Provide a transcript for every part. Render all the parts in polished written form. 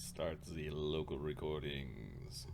Start the local recordings.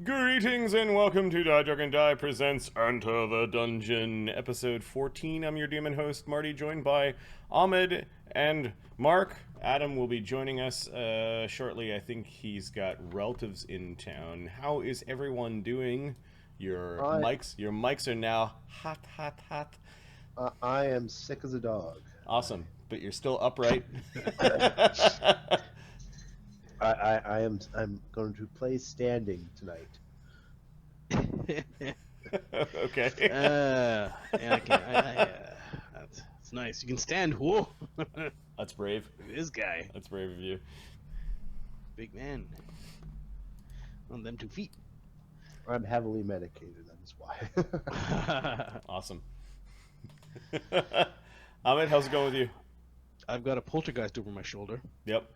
Greetings and welcome to Die Drug and Die presents Enter the Dungeon, episode 14. I'm your demon host, Marty, joined by Ahmed and Mark. Adam will be joining us shortly. I think he's got relatives in town. How is everyone doing? Your mics are now hot. I am sick as a dog. Awesome, but you're still upright. I'm going to play standing tonight. Okay. That's nice. You can stand. Whoa. That's brave. Look at this guy. That's brave of you. Big man. On them 2 feet. I'm heavily medicated, that's why. Awesome. Ahmed, how's it going with you? I've got a poltergeist over my shoulder. Yep.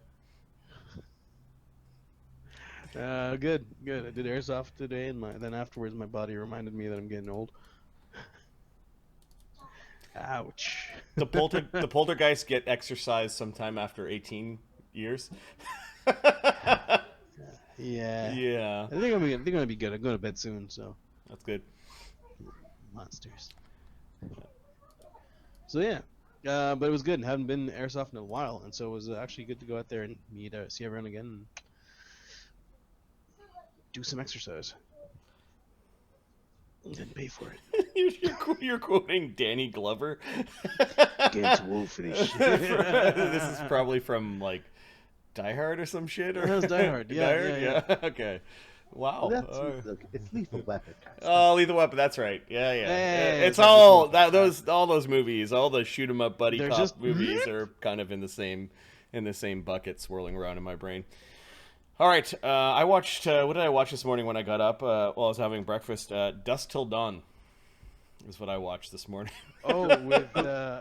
Good. I did airsoft today, and then afterwards my body reminded me that I'm getting old. Ouch. The poltergeist get exercise sometime after 18 years. Yeah. Yeah. I think I'm gonna be good. I'm going to bed soon, so. That's good. Monsters. So yeah. But it was good. Haven't been airsoft in a while, and so it was actually good to go out there and see everyone again. And do some exercise. Didn't pay for it. You're quoting Danny Glover. Getting too old for this shit. This is probably from like Die Hard or some shit. Or That was Die Hard. Yeah. Okay. Wow. Look, it's Lethal Weapon, guys. Oh, Lethal Weapon. That's right. Yeah. Yeah, It's all those movies, all the shoot 'em up buddy They're cop just- movies are kind of in the same bucket, swirling around in my brain. All right, I watched. What did I watch this morning when I got up? While I was having breakfast, Dusk Till Dawn is what I watched this morning. Oh,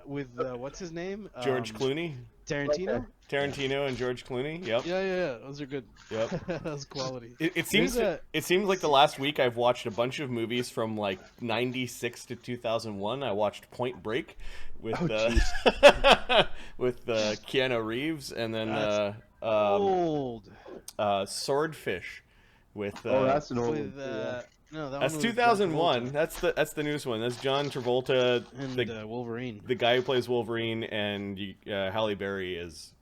with what's his name? George Clooney, Tarantino. Tarantino, and George Clooney. Yep. Yeah. Those are good. Yep. That was quality. It seems like the last week I've watched a bunch of movies from like '96 to 2001. I watched Point Break with with Keanu Reeves, and then Old. Swordfish with that's an old With no, that that's one was 2001. John That's the newest one. That's John Travolta, Travolta and Wolverine. the guy who plays Wolverine, and Halle Berry is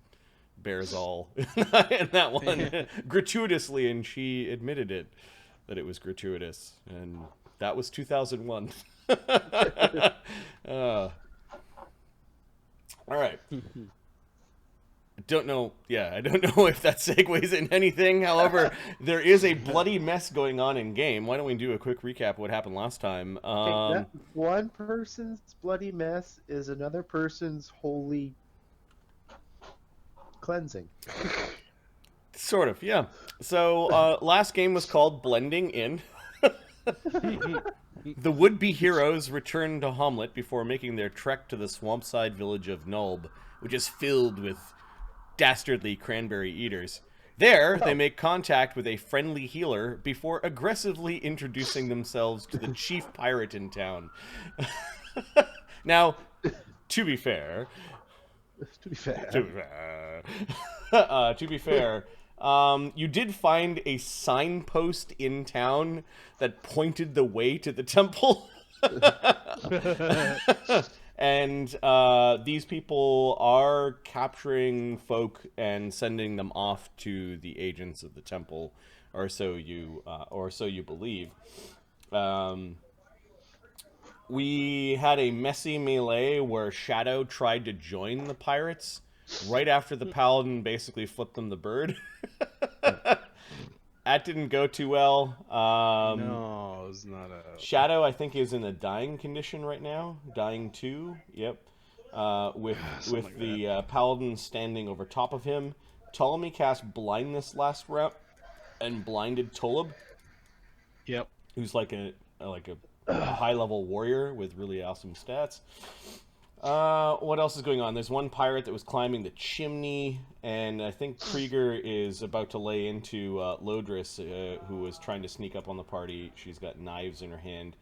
Bearzall in that one gratuitously, and she admitted that it was gratuitous, and that was 2001. All right. I don't know if that segues in anything. However, there is a bloody mess going on in game. Why don't we do a quick recap of what happened last time? that one person's bloody mess is another person's holy cleansing. Sort of, yeah. So, last game was called Blending In. The would-be heroes return to Hamlet before making their trek to the swampside village of Nulb, which is filled with dastardly cranberry eaters. There, they make contact with a friendly healer before aggressively introducing themselves to the chief pirate in town. Now, to be fair, you did find a signpost in town that pointed the way to the temple. And these people are capturing folk and sending them off to the agents of the temple, or so you believe. We had a messy melee where Shadow tried to join the pirates right after the paladin basically flipped them the bird. That didn't go too well. No, it's not a... Shadow, I think, is in a dying condition right now. Dying 2, yep. With like the paladin standing over top of him. Ptolemy cast blindness last round and blinded Tolub. Yep. Who's like a high-level warrior with really awesome stats. What else is going on? There's one pirate that was climbing the chimney, and I think Krieger is about to lay into Lodris, who was trying to sneak up on the party. She's got knives in her hand.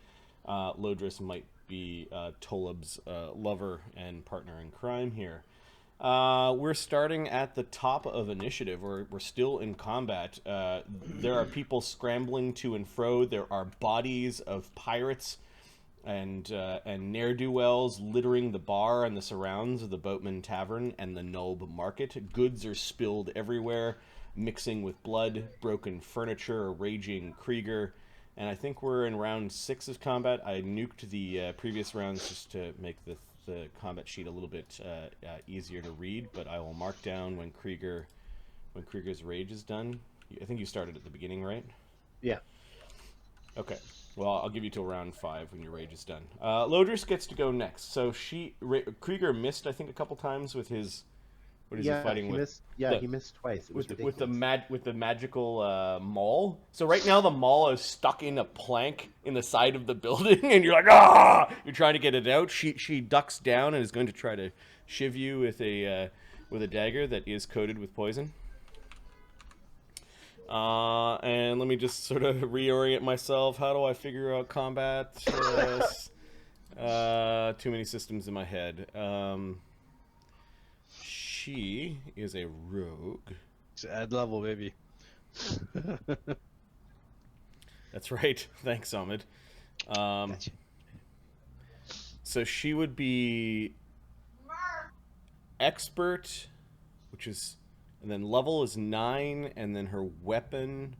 Lodris might be Tolub's lover and partner in crime here. We're starting at the top of initiative. We're still in combat. There are people scrambling to and fro. There are bodies of pirates and ne'er-do-wells littering the bar and the surrounds of the Boatman Tavern and the Nulb Market. Goods are spilled everywhere, mixing with blood, broken furniture, a raging Krieger. And I think we're in round 6 of combat. I nuked the previous rounds just to make the combat sheet a little bit easier to read, but I will mark down when Krieger's rage is done. I think you started at the beginning, right? Yeah. Okay. Well, I'll give you till round 5 when your rage is done. Lodris gets to go next. So Krieger missed, I think, a couple times with his. What is he fighting with? He missed twice. It was with the magical maul. So right now the maul is stuck in a plank in the side of the building, and you're like, ah! You're trying to get it out. She ducks down and is going to try to shiv you with a dagger that is coated with poison. And let me just sort of reorient myself. How do I figure out combat? Too many systems in my head. She is a rogue. Just add level, baby. That's right. Thanks, Ahmed. Gotcha. So she would be expert, which is, and then level is 9, and then her weapon,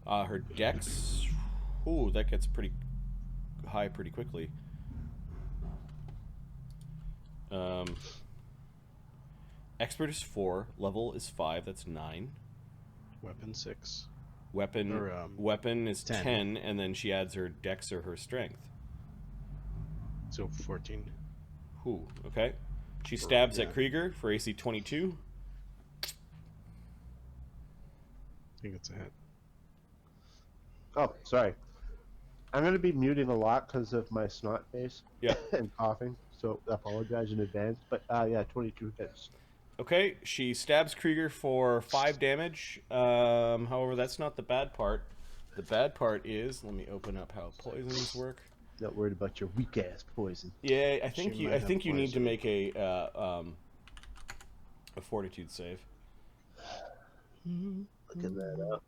her dex. Ooh, that gets pretty high pretty quickly. Expert is 4, level is 5, that's 9. Weapon 6. Weapon is 10, and then she adds her dex or her strength. So 14. Ooh, okay. She stabs at Krieger for AC 22. I think it's a hit. Oh, sorry. I'm going to be muting a lot because of my snot face and coughing, so I apologize in advance. But yeah, 22 hits. Okay, she stabs Krieger for 5 damage. However, that's not the bad part. The bad part is, let me open up how poisons work. Not worried about your weak ass poison. Yeah, I think you need to make a fortitude save. Looking that up.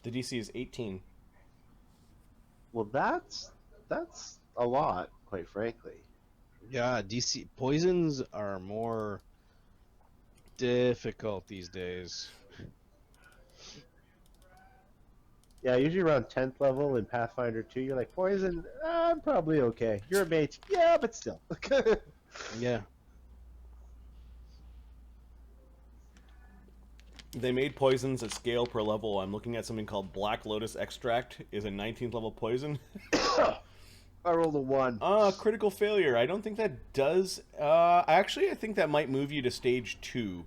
The DC is 18. Well, that's a lot, quite frankly. Yeah, DC poisons are more difficult these days. Yeah, usually around 10th level in Pathfinder 2, you're like, poison, I'm probably okay. You're a mage. Yeah, but still. Yeah. They made poisons at scale per level. I'm looking at something called Black Lotus Extract. Is a 19th level poison. I rolled a 1. Critical failure. I don't think that does. I think that might move you to stage 2.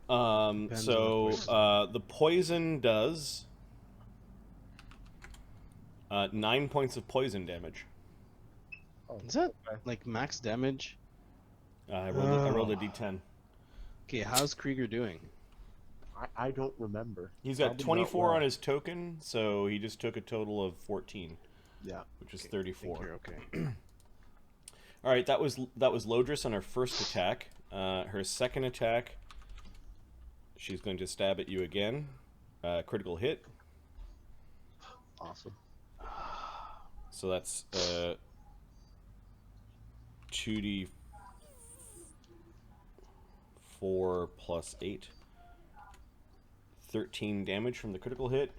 The poison does 9 points of poison damage. Oh, Is that like max damage? I rolled a d10. Okay, how's Krieger doing? I don't remember. He's got Probably 24 not on his token, so he just took a total of 14. Yeah, which is 34. You're okay. All right, that was Lodris on her first attack. Her second attack, she's going to stab at you again. Critical hit. Awesome. So that's 2d4 plus 8. 13 damage from the critical hit.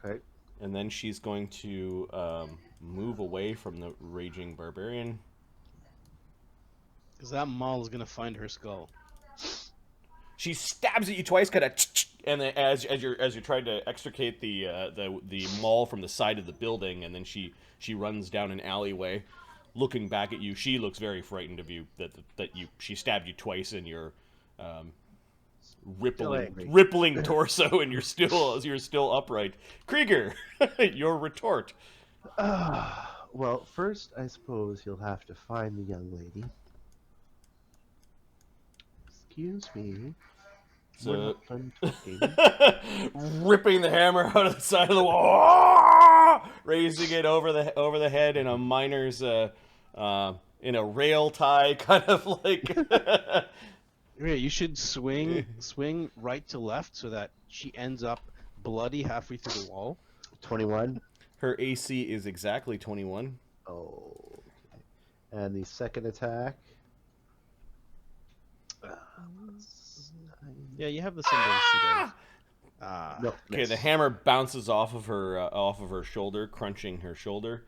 Okay. And then she's going to move away from the raging barbarian. Because that maul is going to find her skull. She stabs at you twice, kind of, and then as you're trying to extricate the maul from the side of the building, and then she runs down an alleyway, looking back at you. She looks very frightened of you. She stabbed you twice in your rippling torso, and you're still upright. Krieger, your retort. Well, first, I suppose you'll have to find the young lady. Excuse me. So, we're not done talking. ripping the hammer out of the side of the wall, raising it over the head in a miner's in a rail tie, kind of like. Yeah, you should swing right to left so that she ends up bloody halfway through the wall. 21. Her AC is exactly 21. Oh. Okay. And the second attack. Yeah, you have the same base she does. No. Okay, the hammer bounces off of her shoulder, crunching her shoulder.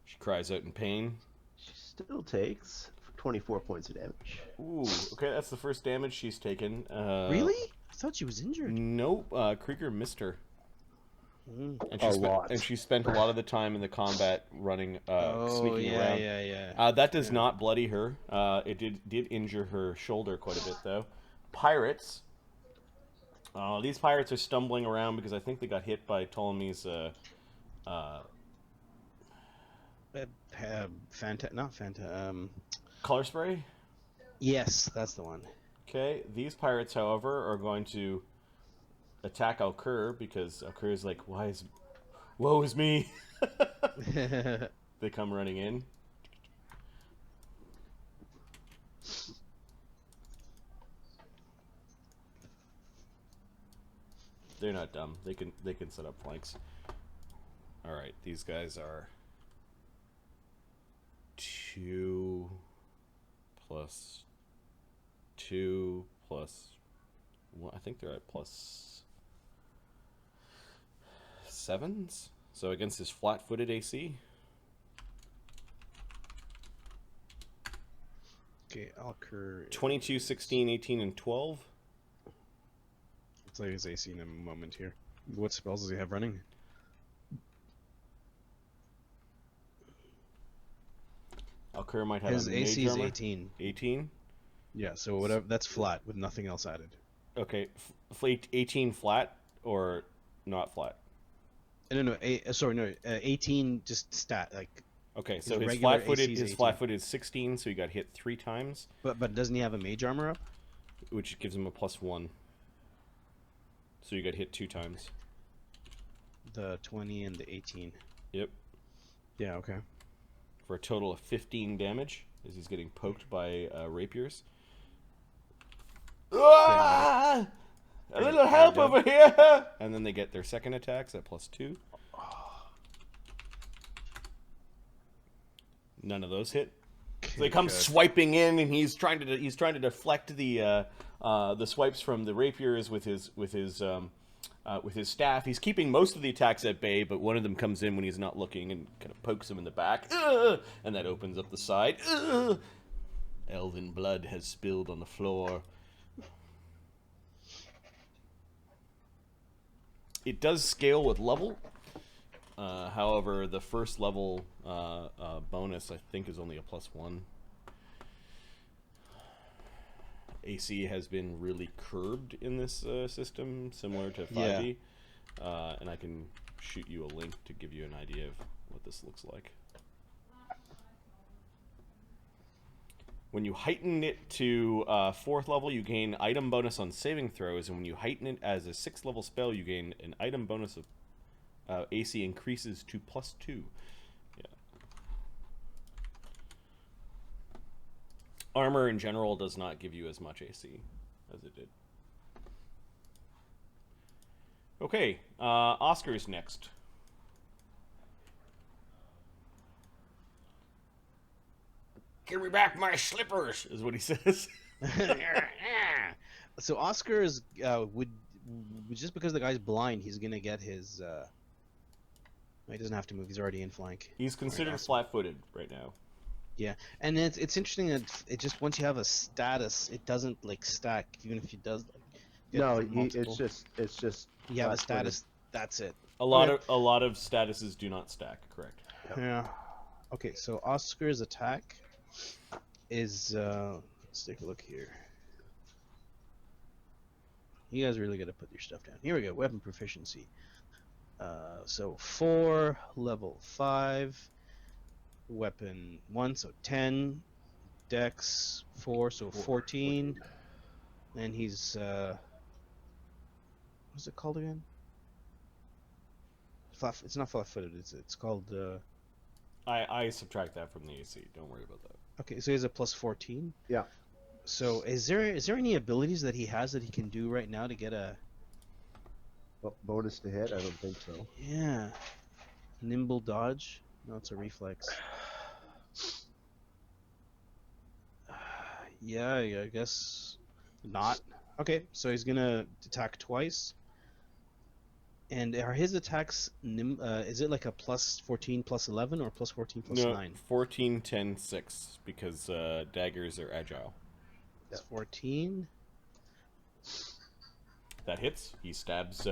She cries out in pain. She still takes 24 points of damage. Ooh, okay, that's the first damage she's taken. Really? I thought she was injured. Nope, Krieger missed her. And she spent a lot of the time in the combat running, sneaking around. Yeah. That does not bloody her. It did injure her shoulder quite a bit, though. Pirates. These pirates are stumbling around because I think they got hit by Ptolemy's color spray. Yes, that's the one. Okay, these pirates, however, are going to attack Alcur because Alcur is like, woe is me. They come running in. They're not dumb. They can set up flanks. All right, these guys are 2 plus 2 plus. Well, I think they're at plus 7s. So against his flat-footed AC. Okay, Alcur. 22, 16, 18, and 12. Let's lay his AC in a moment here. What spells does he have running? Alcur might have his a AC mage is armor. 18. 18? Yeah, so whatever. That's flat with nothing else added. Okay, 18 flat or not flat? No. 18 just stat like. Okay, so his his regular flat-footed AC is 18. flat-footed is 16, so he got hit 3 times, But doesn't he have a mage armor up? which gives him a +1. So you got hit 2 times. The 20 and the 18. Yep. Yeah. Okay. For a total of 15 damage, as he's getting poked by rapiers. Ah! A little help over here! And then they get their second attacks at +2. None of those hit. So they come swiping in, and he's trying to deflect the swipes from the rapiers with his staff. He's keeping most of the attacks at bay, but one of them comes in when he's not looking and kind of pokes him in the back, and that opens up the side. Elven blood has spilled on the floor. It does scale with level. However, the first level bonus, I think, is only a +1. AC has been really curbed in this system, similar to 5e. And I can shoot you a link to give you an idea of what this looks like. When you heighten it to 4th level, you gain item bonus on saving throws, and when you heighten it as a 6th level spell, you gain an item bonus of AC increases to +2. Yeah. Armor in general does not give you as much AC as it did. Okay, Oscar's next. Give me back my slippers, is what he says. So Oscar is would just because the guy's blind, he's gonna get his. He doesn't have to move. He's already in flank. He's considered flat-footed right now. Yeah, and it's interesting that it just once you have a status, it doesn't like stack even if he does. Like, it's just. You have a status. That's it. A lot of statuses do not stack. Correct. Yep. Yeah. Okay, so Oscar's attack is. Let's take a look here. You guys really gotta put your stuff down. Here we go. Weapon proficiency. So 4, level 5. Weapon 1, so 10. Dex 4, so 14. And he's what's it called again? It's not flat-footed. It's called. I subtract that from the AC. Don't worry about that. Okay, so he has a plus 14. Yeah. So is there any abilities that he has that he can do right now to get a? Well, bonus to hit? I don't think so. Yeah. Nimble dodge. No, it's a reflex. Yeah, I guess not. Okay, so he's gonna attack twice. And are his attacks, is it like a plus 14 plus 11 or plus 14 plus 9? 14, 10, 6, because daggers are agile. That's 14. That hits. He stabs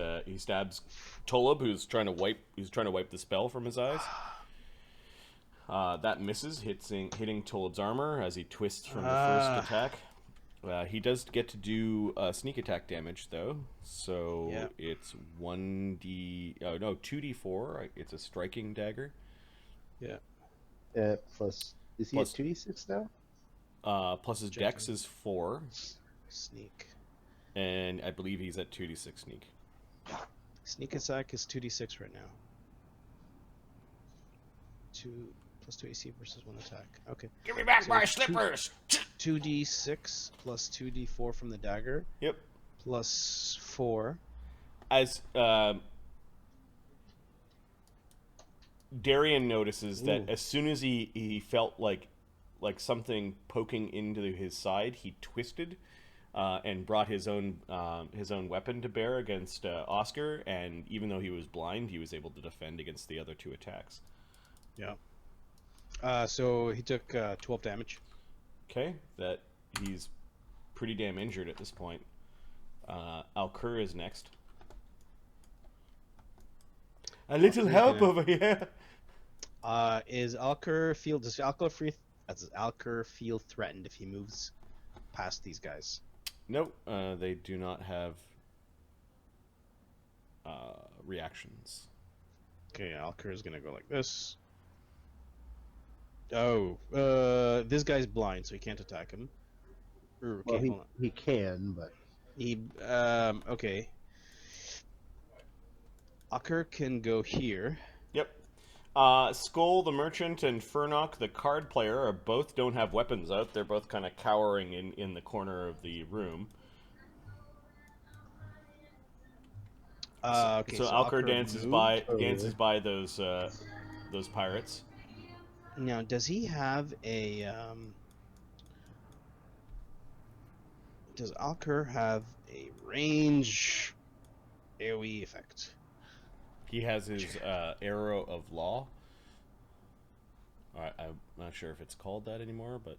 Tolub, who's trying to wipe the spell from his eyes. That misses, hitting Tolub's armor as he twists from the first attack. He does get to do sneak attack damage though, so it's 2d4. It's a striking dagger. Yeah. Plus, is he at 2d6 now? Plus his dex is 4. Sneak. And I believe he's at 2d6 sneak. Sneak attack is 2d6 right now. 2 plus 2 AC versus 1 attack. Okay. Give me back my slippers! 2d6 plus 2d4 from the dagger. Yep. Plus 4. As Darian notices that as soon as he felt like something poking into his side, he twisted and brought his own weapon to bear against Oscar, and even though he was blind, he was able to defend against the other 2 attacks. Yeah. So he took 12 damage. Okay, that he's pretty damn injured at this point. Alcur is next. A little help over here. Does Alcur feel threatened if he moves past these guys? Nope, they do not have reactions. Okay, Alcur is gonna go like this. Oh, this guy's blind, so he can't attack him. Okay, Well, hold on. he can, but okay. Alcur can go here. Yep. Skull the merchant and Furnock the card player don't have weapons out. They're both kind of cowering in the corner of the room. Okay, so Alcur dances by those pirates. Now, does he have a does Alcur have a range AoE effect? He has his Arrow of Law. I'm not sure if it's called that anymore, but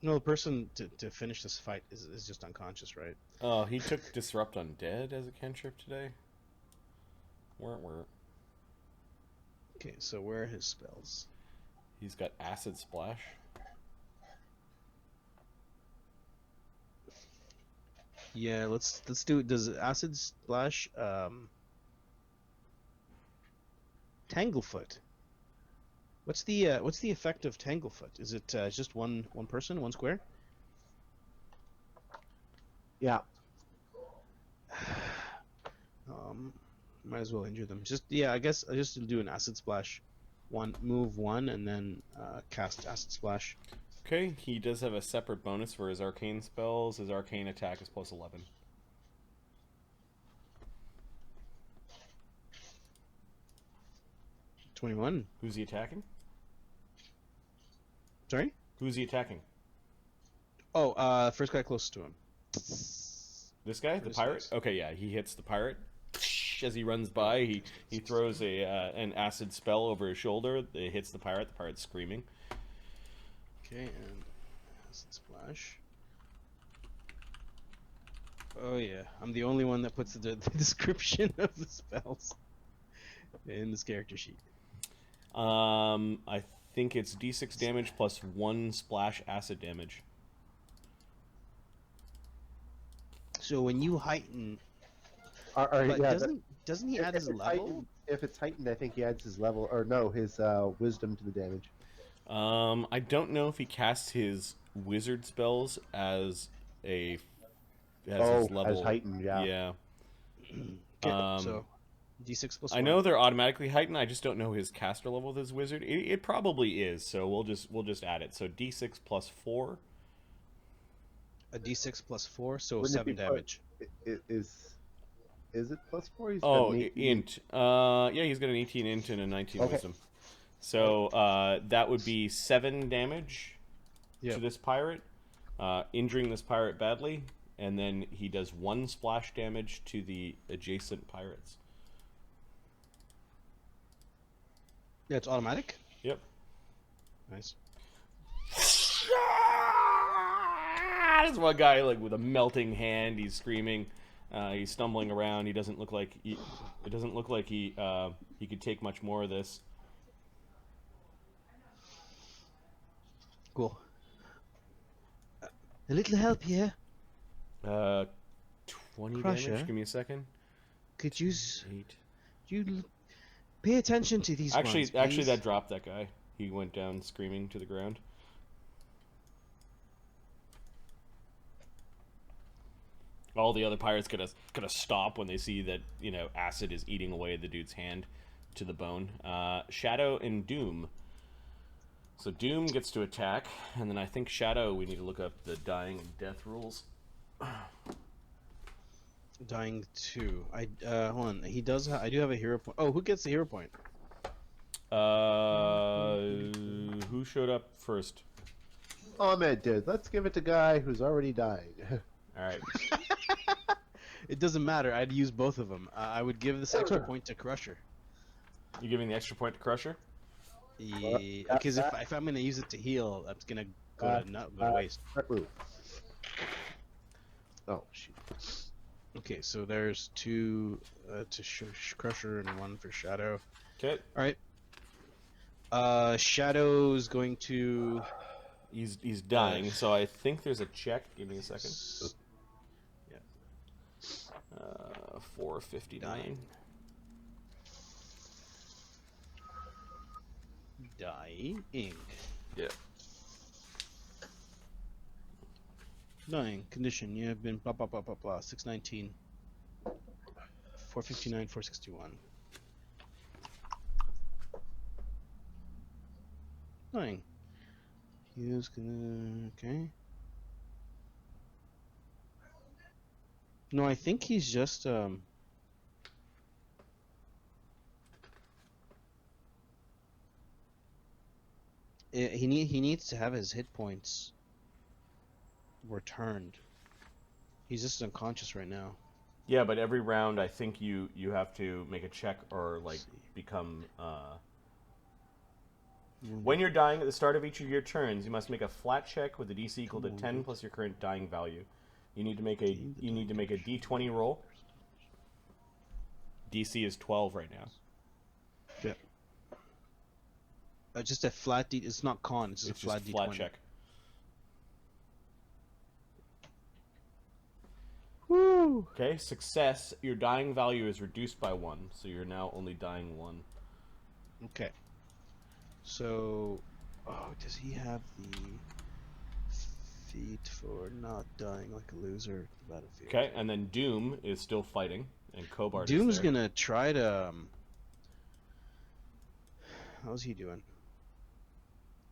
no, the person to finish this fight is just unconscious, right? Oh, he took Disrupt Undead as a cantrip today. Where? Okay, so where are his spells? He's got Acid Splash. Yeah, let's do. Does Acid Splash Tanglefoot? What's the effect of Tanglefoot? Is it just one person, one square? yeah. Might as well injure them. I guess I just do an Acid Splash, move 1, and then cast Acid Splash. Okay, he does have a separate bonus for his arcane spells. His arcane attack is plus 11. +21. Who's he attacking? Sorry? Who's he attacking? Oh, first guy closest to him. This guy, the pirate. Okay, yeah, he hits the pirate. As he runs by, he throws an acid spell over his shoulder. It hits the pirate. The pirate's screaming. Okay, and Acid Splash. Oh yeah, I'm the only one that puts the description of the spells in this character sheet. I think it's D6 damage plus 1 splash acid damage. So when you heighten, yeah, doesn't he add his level? If it's heightened, I think he adds his level, or no, his wisdom to the damage. I don't know if he casts his wizard spells as his level. As heightened, yeah. Yeah. Okay, so D6 plus 1. I know they're automatically heightened. I just don't know his caster level with his wizard. It probably is, so we'll just add it. So D6 plus 4. A D6 plus 4, so Wouldn't it 7 be damage. Is it plus 4? He's Oh, got an 18. int. Yeah, he's got an 18 int and a 19 wisdom. So that would be 7 damage to this pirate, injuring this pirate badly, and then he does 1 splash damage to the adjacent pirates. Yeah, it's automatic? Yep. Nice. There's one guy like with a melting hand. He's screaming. He's stumbling around. He doesn't look like he could take much more of this. Cool. A little help here. 20 Crusher. damage. Give me a second. Could you 8. you pay attention to these Actually, ones, please? that dropped that guy. He went down screaming to the ground. All the other pirates gonna stop when they see that, you know, acid is eating away the dude's hand to the bone. Shadow and Doom. So Doom gets to attack, and then I think Shadow, we need to look up the dying and death rules. Dying 2. Hold on. He does. I do have a hero point. Oh, who gets the hero point? Who showed up first? Ahmed did. Let's give it to guy who's already died. All right. It doesn't matter. I'd use both of them. I would give this extra point to Crusher. You giving the extra point to Crusher? Because if I'm gonna use it to heal, that's gonna go to waste. Oh shoot. Okay, so there's 2 to Crusher and 1 for Shadow. Okay. All right. Shadow's going to. He's dying, so I think there's a check. Give me a second. Yeah. 459. Dying. Yeah. Dying condition. You have been blah blah blah blah blah. 619. 459. 461. Dying. He was gonna. Okay. No, I think he's just he needs to have his hit points returned. He's just unconscious right now. Yeah, but every round I think you have to make a check or like become when you're dying at the start of each of your turns, you must make a flat check with a DC equal to 10 plus your current dying value. You need to make a D20 roll. DC is 12 right now. Yeah. Just a flat D. It's not con. It's just a flat just D20. flat check. Woo! Okay, success. Your dying value is reduced by 1, so you're now only dying 1. Okay. So, does he have the feat for not dying like a loser at the battlefield? Okay, and then Doom is still fighting, and Cobart Doom's is there. gonna try to. How's he doing?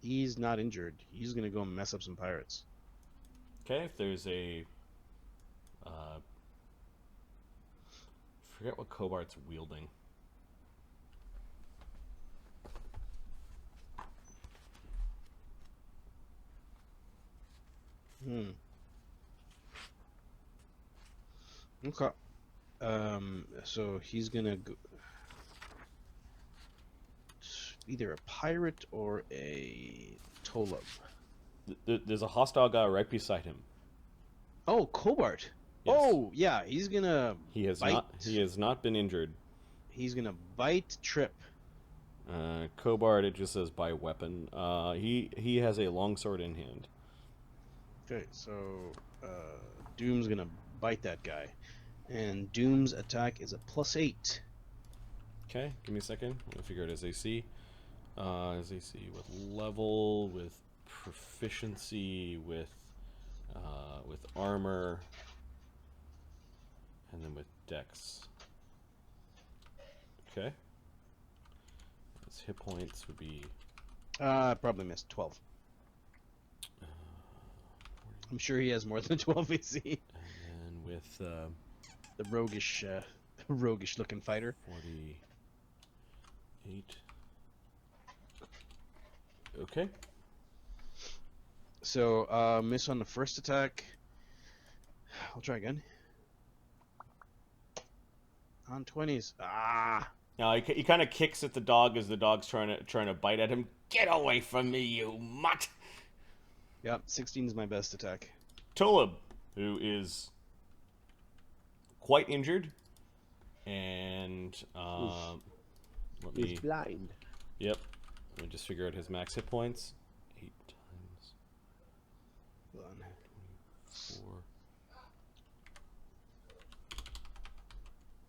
He's not injured. He's gonna go and mess up some pirates. Okay, if there's a... forget what Cobart's wielding. Okay. So he's gonna go either a pirate or a Tolub. There's a hostile guy right beside him. Oh, Cobart. Yes. Oh, yeah. He's gonna. He has bite. not. He has not been injured. He's gonna bite Trip. Cobard, it just says by weapon. He has a longsword in hand. Okay, so Doom's gonna bite that guy, and Doom's attack is a +8. Okay, give me a second. I'm gonna figure out his AC. His AC with level, with proficiency, with armor, and then with dex. Okay. His hit points would be. Probably missed 12. I'm sure he has more than 12 AC. And with The roguish, roguish-looking fighter. 48. Okay. So, miss on the first attack. I'll try again. On 20s. Ah! Now he kind of kicks at the dog as the dog's trying to bite at him. Get away from me, you mutt! Yep, 16 is my best attack. Tolub, who is quite injured, and He's blind. Yep. Let me just figure out his max hit points. 8 times. Hold on. 4.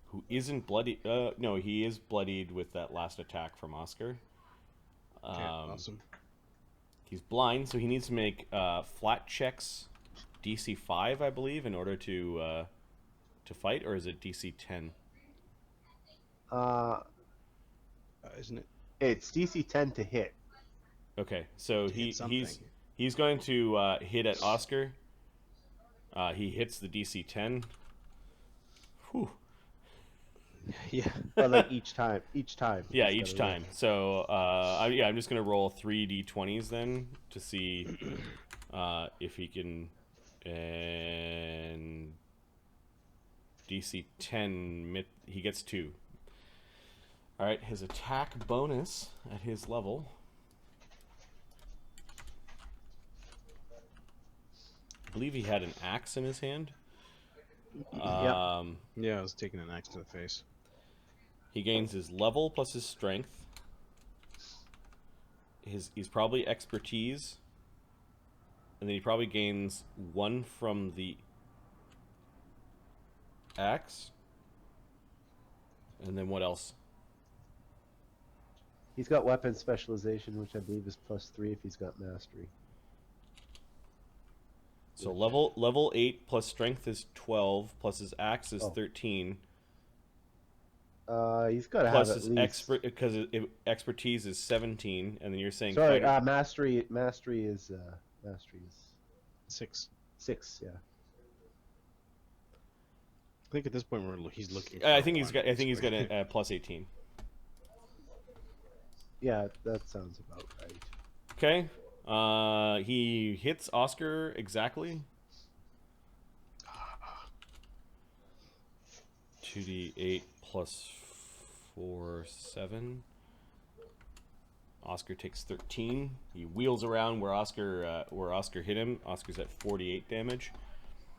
Who isn't bloody? No, he is bloodied with that last attack from Oscar. Okay, awesome. He's blind, so he needs to make flat checks, DC 5, I believe, in order to fight, or is it DC 10? Isn't it? It's DC 10 to hit. Okay, so hit he's going to hit at Oscar. He hits the DC 10. Whew. Yeah. But like each time. Yeah, each time. So I'm just gonna roll 3 d20s then to see if he can. And DC 10, he gets 2. All right, his attack bonus at his level. I believe he had an axe in his hand. Yeah, I was taking an axe to the face. He gains his level plus his strength. He's probably expertise. And then he probably gains 1 from the axe. And then what else? He's got weapon specialization, which I believe is +3 if he's got mastery. So level 8 plus strength is 12, plus his axe is 13. He's got to Plus have at his least. expertise is 17, and then you're saying Sorry, fighter... mastery is 6. 6. Yeah. I think at this point he's looking. I think he's got a plus 18. Yeah, that sounds about right. Okay. He hits Oscar exactly. 2d8 plus 4, 7. Oscar takes 13. He wheels around where Oscar hit him. Oscar's at 48 damage.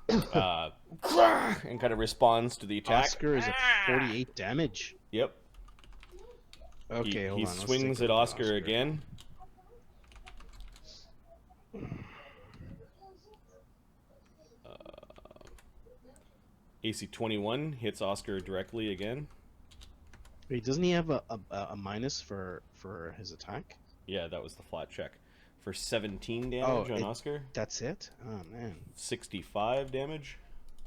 And kind of responds to the attack. Oscar is at 48 damage. Yep. Okay, hold he on. Let's swings take at a look Oscar again. AC 21 hits Oscar directly again. Wait, doesn't he have a minus for his attack? Yeah, that was the flat check. For 17 damage on Oscar. That's it? Oh, man. 65 damage.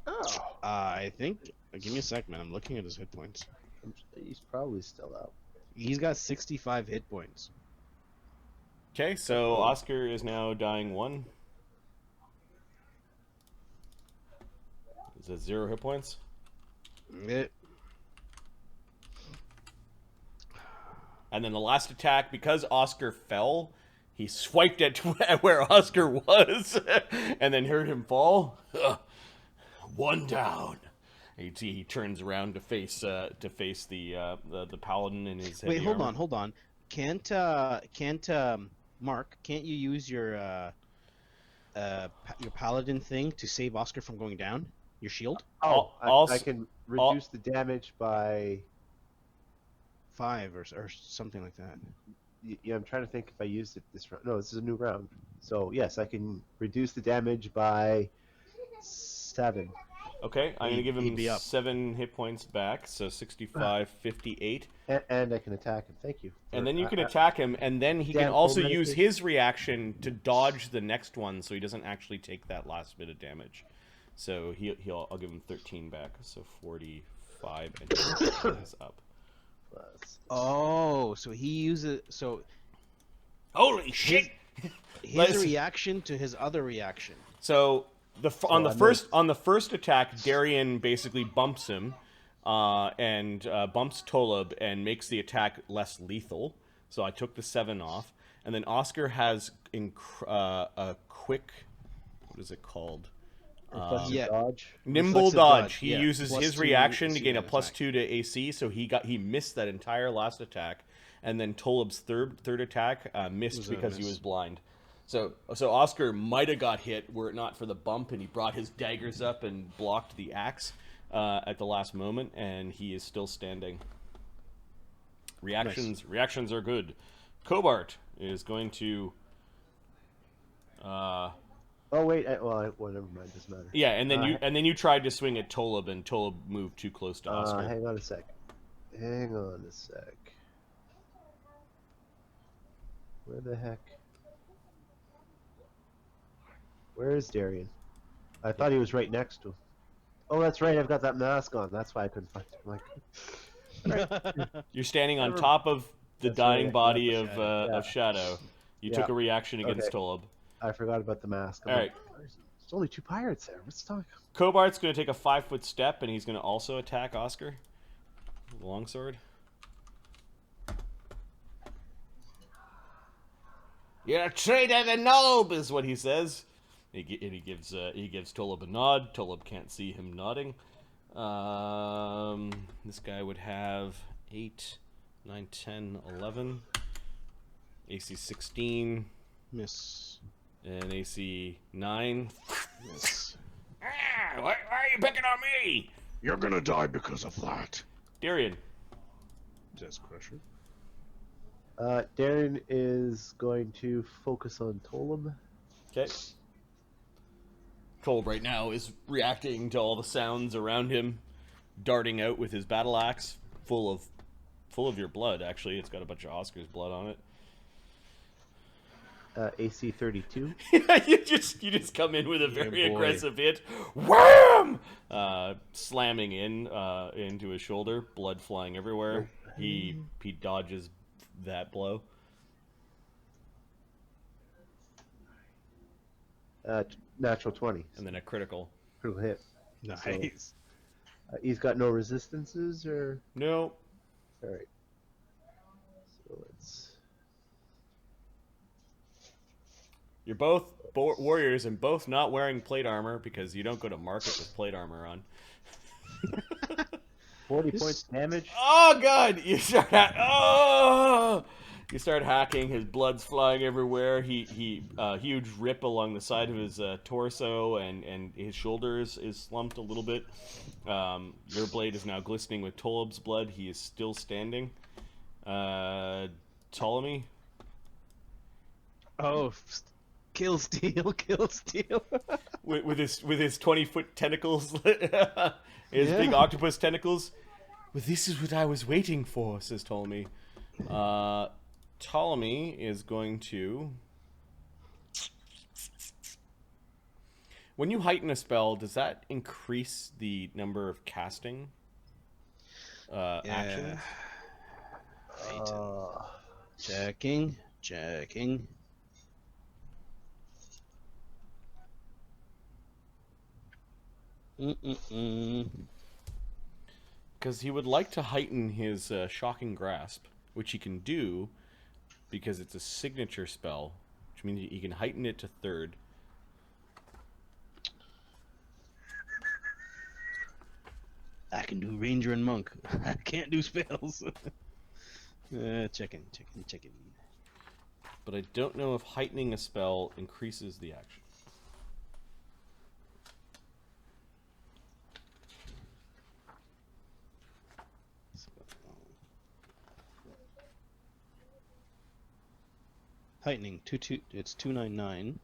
Oh. I think... Give me a sec, man. I'm looking at his hit points. He's probably still out. He's got 65 hit points. Okay, so Oscar is now dying 1. Is that 0 hit points? And then the last attack, because Oscar fell, he swiped at where Oscar was, and then heard him fall. 1 down. He turns around to face the paladin in his heavy Wait, hold on. Can't Mark? Can't you use your paladin thing to save Oscar from going down? Your shield? Oh, I can reduce the damage by 5 or something like that. Yeah, I'm trying to think if I used it this round. No, this is a new round. So yes, I can reduce the damage by 7. Okay, I'm going to give He'd him be up. 7 hit points back, so 65, 58. And I can attack him. Thank you. And then you can attack him, and then he can Damn, also full use medication. his reaction to dodge the next one, so he doesn't actually take that last bit of damage. So I'll give him 13 back, so 45, and he's up. Oh, so he uses Holy shit! his reaction to his other reaction. So on the first attack, Darian basically bumps him, and bumps Tolub and makes the attack less lethal. So I took the 7 off, and then Oscar has a quick, what is it called? Dodge. Nimble Reflexive dodge. He yeah. uses Plus his 2 reaction to AC gain a on plus attack. 2 to AC, so he missed that entire last attack, and then Tolub's third attack missed because he was blind. So Oscar might have got hit were it not for the bump, and he brought his daggers up and blocked the axe at the last moment, and he is still standing. Reactions are good. Cobart is going to. Oh wait, well, never mind. Doesn't matter. Yeah, and then you tried to swing at Tolub, and Tolub moved too close to Oscar. Hang on a sec. Where the heck? Where is Darian? I thought he was right next to him. Oh, that's right. I've got that mask on. That's why I couldn't find him. You're standing on top of the dying body of Yeah. Shadow. You took a reaction against Tolub. I forgot about the mask. All right. There's only 2 pirates there. What's talking? Cobart's going to take a 5-foot step, and he's going to also attack Oscar. The longsword. You're a traitor to Nulb, is what he says. He gives Tolub a nod. Tolub can't see him nodding. This guy would have 8, 9, 10, 11. AC 16. Miss. And AC 9. Yes. Why are you picking on me? You're gonna die because of that. Darian. Says Crusher. Darren is going to focus on Tolub. Okay. Tolub right now is reacting to all the sounds around him, darting out with his battle axe, full of your blood. Actually, it's got a bunch of Oscar's blood on it. AC 32. you just come in with a very aggressive hit. Wham! Slamming into his shoulder, blood flying everywhere. He dodges that blow. Natural 20. And then a critical. Critical hit. Nice. So, he's got no resistances, or? No. All right. So let's. You're both warriors and both not wearing plate armor because you don't go to market with plate armor on. 40 points damage. Oh god! You start hacking. His blood's flying everywhere. He huge rip along the side of his torso, and his shoulders is slumped a little bit. Your blade is now glistening with Tolub's blood. He is still standing. Ptolemy. Oh, kill steal, kill steal. with his 20-foot tentacles, his big octopus tentacles. Well, this is what I was waiting for, says Ptolemy. Ptolemy is going to. When you heighten a spell, does that increase the number of casting actions? Checking. Because he would like to heighten his shocking grasp, which he can do because it's a signature spell, which means he can heighten it to 3rd. I can do ranger and monk. I can't do spells. Checking. But I don't know if heightening a spell increases the action. Heightening, it's 299.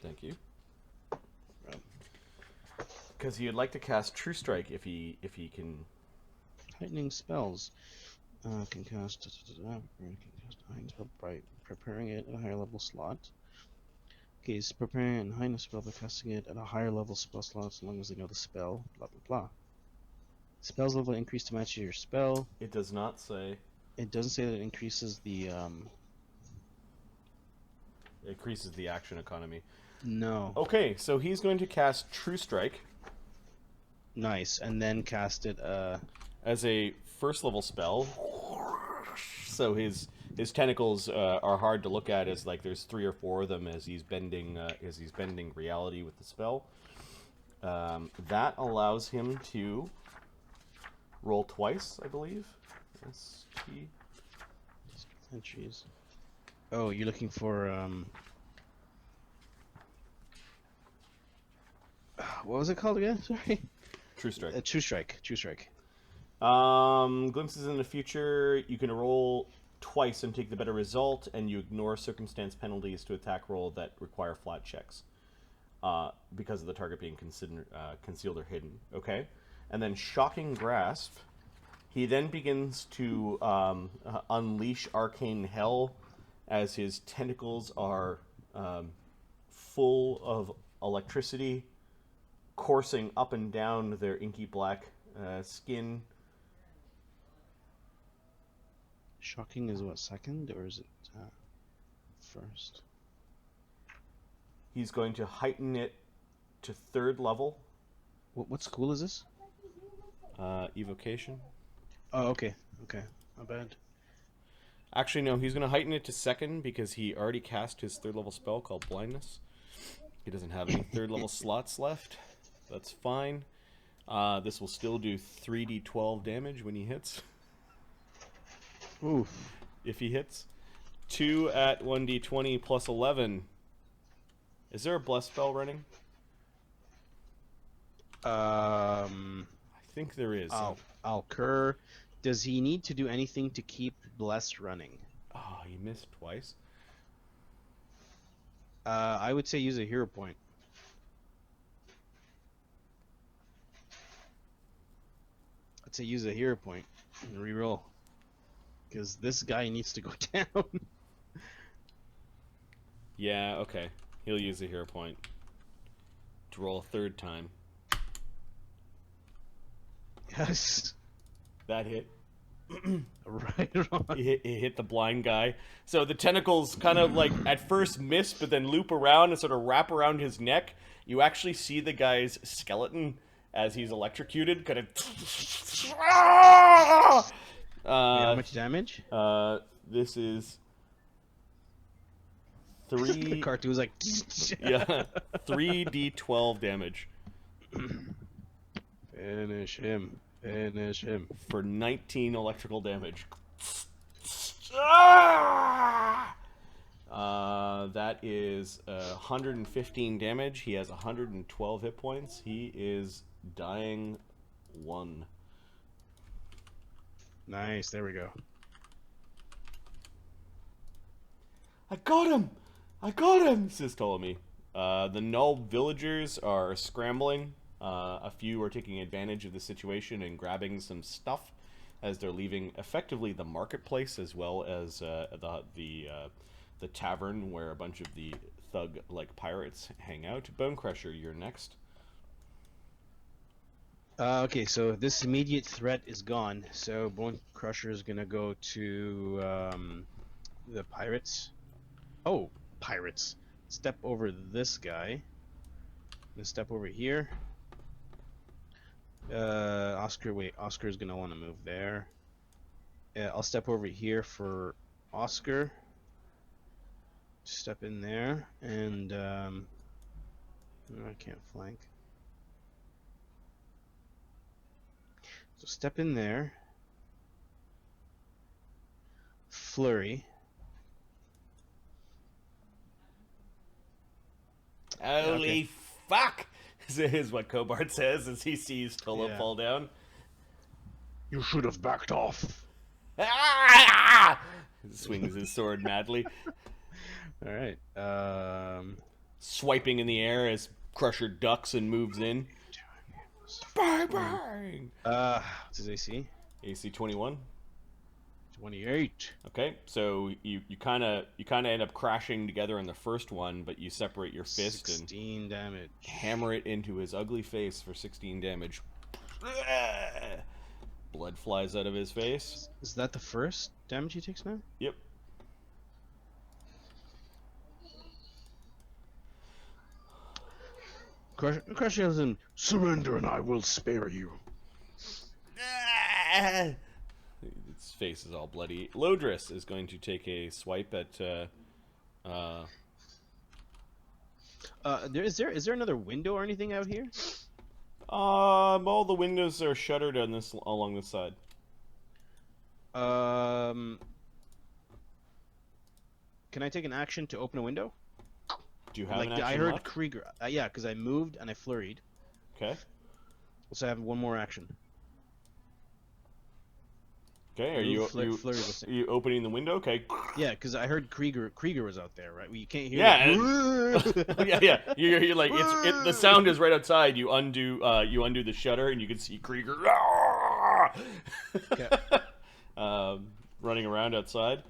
Thank you. Because he'd like to cast True Strike if he can. Heightening spells. Can cast a heightening spell by preparing it at a higher level slot. Okay, he's preparing a heightening spell by casting it at a higher level spell slot as long as they know the spell. Blah blah blah. Spells level increase to match your spell. It does not say. It doesn't say that it increases the It increases the action economy. No. Okay, so he's going to cast True Strike. Nice, and then cast it As a first level spell. So his tentacles are hard to look at, as like there's 3 or 4 of them as he's bending reality with the spell. That allows him to roll twice, I believe. ST. entries. Oh, you're looking for what was it called again? Sorry. True Strike. True Strike. True Strike. Glimpses in the future. You can roll twice and take the better result, and you ignore circumstance penalties to attack roll that require flat checks because of the target being concealed or hidden. Okay? And then Shocking Grasp. He then begins to unleash Arcane Hell as his tentacles are full of electricity coursing up and down their inky black skin. Shocking is what, second, or is it first? He's going to heighten it to 3rd level. What school is this? Evocation. Oh, okay. Okay. Not bad. Actually, no, he's going to heighten it to 2nd because he already cast his 3rd level spell called Blindness. He doesn't have any 3rd level slots left. That's fine. This will still do 3d12 damage when he hits. Oof. If he hits. 2 at 1d20 plus 11. Is there a bless spell running? I think there is. Alcur. Does he need to do anything to keep bless running? Oh, he missed twice. I would say use a hero point. I'd say use a hero point and reroll. Because this guy needs to go down. Yeah, okay. He'll use a hero point to roll a 3rd time. Yes. That hit. Right on. It hit the blind guy. So the tentacles kind of like at first miss, but then loop around and sort of wrap around his neck. You actually see the guy's skeleton as he's electrocuted. Kind of. How much damage? This is The cartoon was like. yeah, 3d12 damage. Finish him. Finish him. For 19 electrical damage. That is 115 damage. He has 112 hit points. He is dying 1. Nice. There we go. I got him! I got him! Says Ptolemy. The Nulb villagers are scrambling. A few are taking advantage of the situation and grabbing some stuff as they're leaving effectively the marketplace, as well as the tavern where a bunch of the thug-like pirates hang out. Bonecrusher, you're next. Okay, so this immediate threat is gone. So Bone Crusher is gonna go to the pirates. Oh, pirates! Step over this guy. Gonna step over here. Oscar, wait. Oscar's gonna want to move there. I'll step over here for Oscar. Step in there, and I can't flank. So step in there. Flurry. Holy fuck! Is what Cobart says as he sees Tolub fall down. You should have backed off. Ah! Swings his sword madly. All right. Swiping in the air as Crusher ducks and moves in. Bang bang. What's his AC? AC 21. 28. Okay, so you kind of end up crashing together in the first one, but you separate your fist 16 and damage. hammer it into his ugly face for 16 damage. Blood flies out of his face. Is that the first damage he takes now? Yep. Crush yells in, surrender and I will spare you. Its face is all bloody. Lodris is going to take a swipe at. Is there another window or anything out here? All the windows are shuttered on this along this side. Can I take an action to open a window? Do you have an action I heard left? Krieger. Yeah, because I moved and I flurried. Okay. So I have one more action. Okay. Are you opening the window? Okay. Yeah, because I heard Krieger was out there, right? Well, you can't hear. Yeah. Yeah. You're like the sound is right outside. You undo the shutter and you can see Krieger. Okay. Running around outside.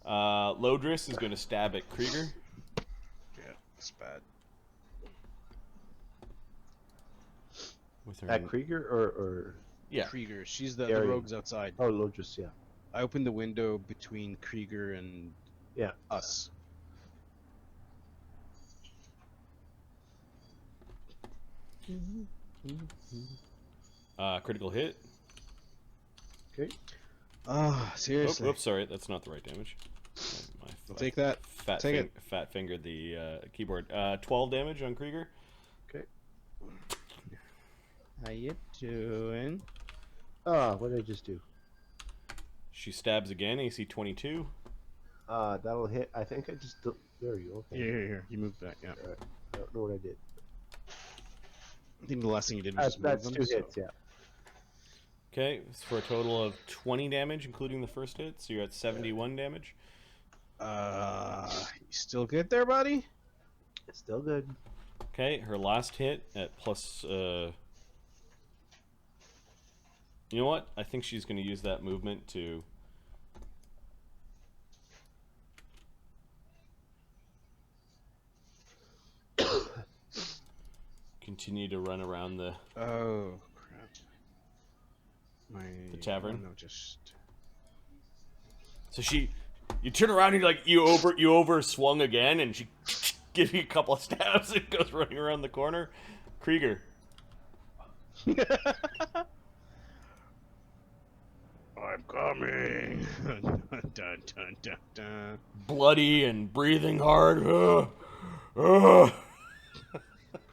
Lodris is going to stab at Krieger. Yeah, it's bad. With her At Krieger or yeah. Krieger. She's the Area. rogues outside. oh Lodris, yeah. I opened the window between Krieger and Yeah. us. Critical hit. Okay. Seriously. Oops, sorry, that's not the right damage. I'll take that. Fat fingered the keyboard. 12 damage on Krieger. Okay. How you doing? Oh, what did I just do? She stabs again, AC 22. That'll hit. I think I just. There you go. Okay. Here. You moved back. Yeah. All right. I don't know what I did. I think the last thing you did was just That's move 2 them, hits, yeah. Okay, it's for a total of 20 damage, including the first hit, so you're at 71 damage. You still good there, buddy? It's still good. Okay, her last hit at plus... You know what? I think she's going to use that movement to... continue to run around the... Oh, crap. The tavern? No, just... So you turn around and you over swung again, and she gives you a couple of stabs and goes running around the corner. Krieger. I'm coming. Dun, dun, dun, dun. Bloody and breathing hard.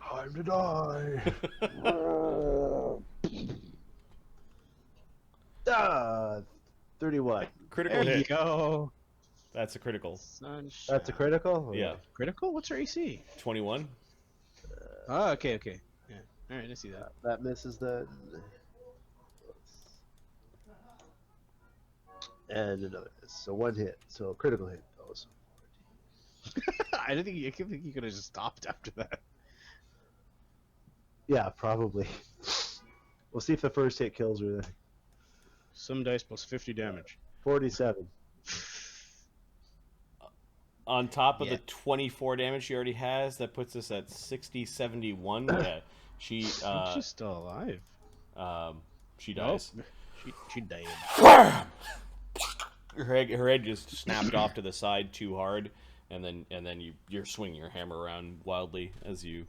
Time to die. 31. Critical There you hit. go. That's a critical. Sunshine. That's a critical? Yeah. Critical? What's her AC? 21. Oh, okay. Yeah. All right, I see that. That misses the... And another miss. So 1 hit. So critical hit. Also. I think you could have just stopped after that. Yeah, probably. We'll see if the first hit kills her then. Some dice plus 50 damage. 47. On top of Yeah. the 24 damage she already has, that puts us at 60, 71. Yeah, She's still alive. she dies. Nope. She died. Her head just snapped off to the side too hard, and then you're swinging your hammer around wildly as you.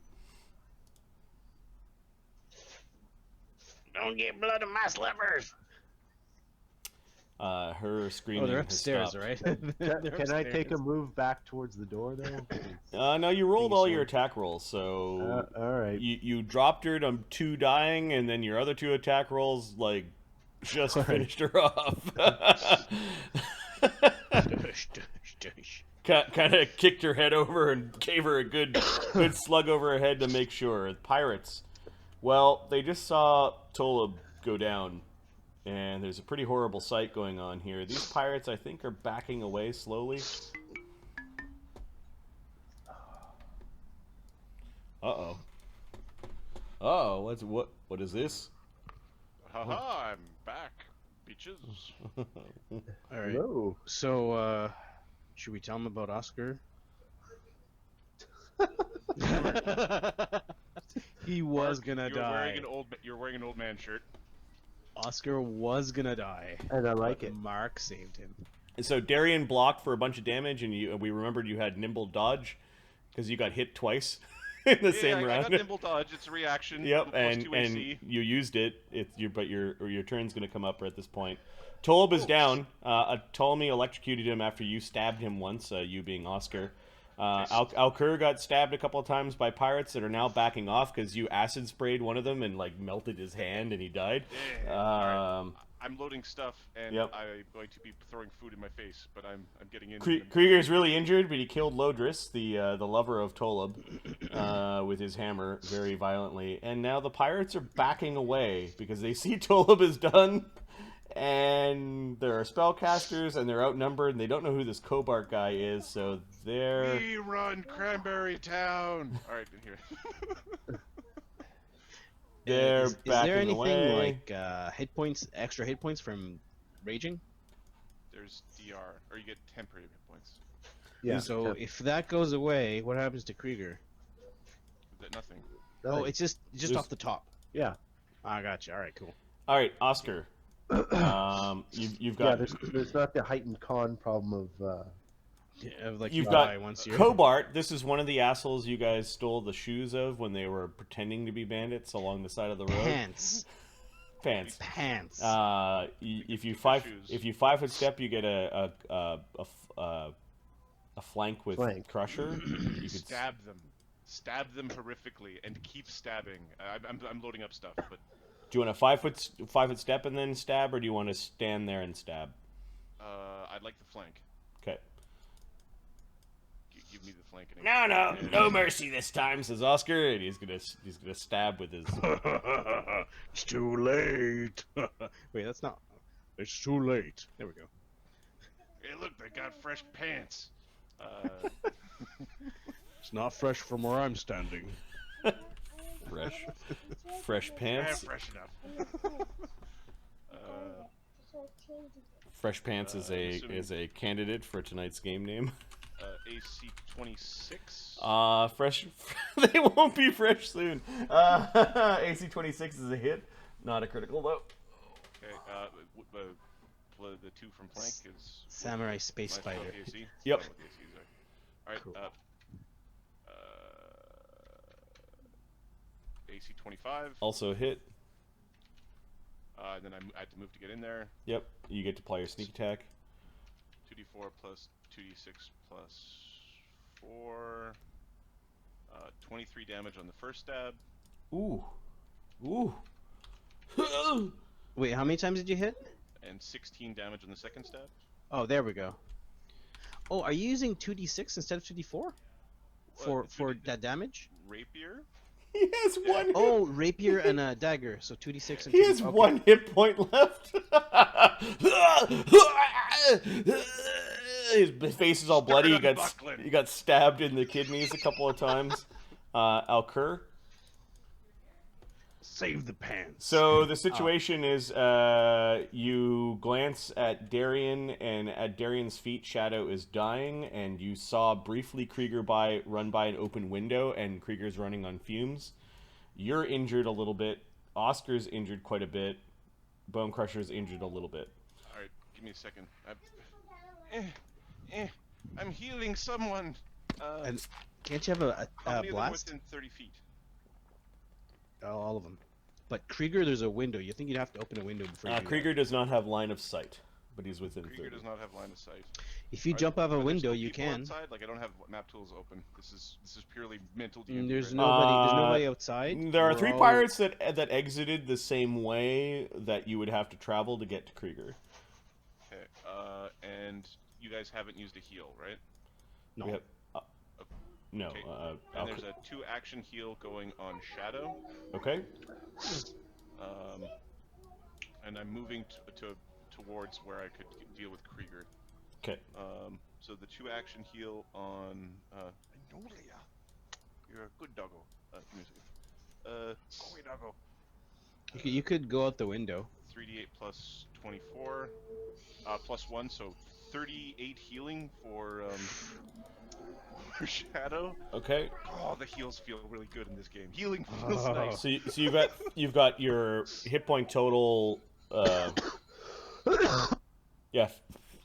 Don't get blood on my slippers. Her screaming. Oh, they're has upstairs, stopped. right? Can I take a move back towards the door though? No, you rolled all your attack rolls, so Alright. you dropped her to 2 dying, and then your other 2 attack rolls just finished her off. Kind of kicked her head over and gave her a good slug over her head to make sure. Pirates. Well, they just saw Tolub go down, and there's a pretty horrible sight going on here. These pirates, I think, are backing away slowly. Uh-oh. Uh-oh, what is this? Haha, I'm back, bitches. All right. Hello. So, should we tell him about Oscar? He was Mark, gonna die. You're wearing an old man shirt. Oscar was gonna die. And I like but it. Mark saved him. So Darian blocked for a bunch of damage, and we remembered you had nimble dodge because you got hit twice in the same I round. got nimble dodge. It's a reaction. Yep, plus and 2 AC. you used it. But your turn's going to come up at this point. Tolub is down. Ptolemy electrocuted him after you stabbed him once. You being Oscar. Alkur got stabbed a couple of times by pirates that are now backing off because you acid sprayed one of them and like melted his hand and he died. Yeah. Alright. I'm loading stuff and Yep. I'm going to be throwing food in my face, but I'm getting in. Krieger's really injured, but he killed Lodris, the lover of Tolub, with his hammer very violently. And now the pirates are backing away because they see Tolub is done, and there are spellcasters, and they're outnumbered, and they don't know who this Cobart guy is, so they're... We run Cranberry Town. All right, here. They're Is backing there anything away. like hit points, extra hit points from raging? There's DR, or you get temporary hit points. Yeah. So if that goes away, what happens to Krieger? Nothing. Oh, it's just There's- off the top. yeah. I got you. All right, cool. All right, Oscar. You've got... There's not the heightened con problem of. Like You've you got die once you're... Cobart. This is one of the assholes you guys stole the shoes of when they were pretending to be bandits along the side of the road. Pants. Pants. Pants. If you 5-foot step, you get a flank with Flank. Crusher. You could Stab them horrifically, and keep stabbing. I'm loading up stuff, but Do you want a 5-foot step and then stab, or do you want to stand there and stab? I'd like the flank. Okay. Give me the flank. No mercy this time, says Oscar, and he's gonna stab with his. It's too late. Wait, that's not. It's too late. There we go. Hey, look, they got fresh pants. It's not fresh from where I'm standing. Fresh pants. Fresh enough. Fresh pants is a candidate for tonight's game name. AC 26. Fresh. They won't be fresh soon. AC 26 is a hit, not a critical though. Okay. The 2 from flank is Samurai Space minus Fighter. 12 AC. Yep. Minus 12 AC, sorry. All right. Cool. AC 25. Also a hit. Then I had to move to get in there. Yep. You get to apply your sneak attack. 2d4 plus 2d6 plus 4. 23 damage on the first stab. Ooh. Ooh. Wait, how many times did you hit? And 16 damage on the second stab. Oh, there we go. Oh, are you using 2d6 instead of 2d4? For that damage? Rapier? He has one. Oh, rapier and a dagger, so 2d6 and 2d4. He has one hit point left. His face is all bloody. He got stabbed in the kidneys a couple of times. Alkur. Save the pants. So the situation is you glance at Darian, and at Darian's feet, Shadow is dying, and you saw briefly Krieger run by an open window, and Krieger's running on fumes. You're injured a little bit. Oscar's injured quite a bit. Bone Crusher's injured a little bit. Alright, give me a second. I'm healing someone. And can't you have a How many of them blast? within 30 feet? All of them. But Krieger, there's a window. You think you'd have to open a window before you do Krieger does not have line of sight, but he's within Krieger 30. does not have line of sight. that. If you Are jump there- out of a are there window, still you people can. Outside? Like I don't have map tools open. This is purely mental. And D&D there's right nobody. There's Uh, nobody outside. There are We're 3 all- pirates that exited the same way that you would have to travel to get to Krieger. now. Okay. And you guys haven't used a heal, right? No. We have, no. Okay. And there's a 2-action heal going on Shadow. Okay. And I'm moving towards where I could deal with Krieger. Okay. So the 2-action heal on Nolia. You're a good doggo. Give me a second. Go away, doggo. You could go out the window. 3d8 plus 24, plus 1, so 38 healing for for Shadow. Okay. Oh, the heals feel really good in this game. Healing feels nice. So you've got your hit point total. Yeah.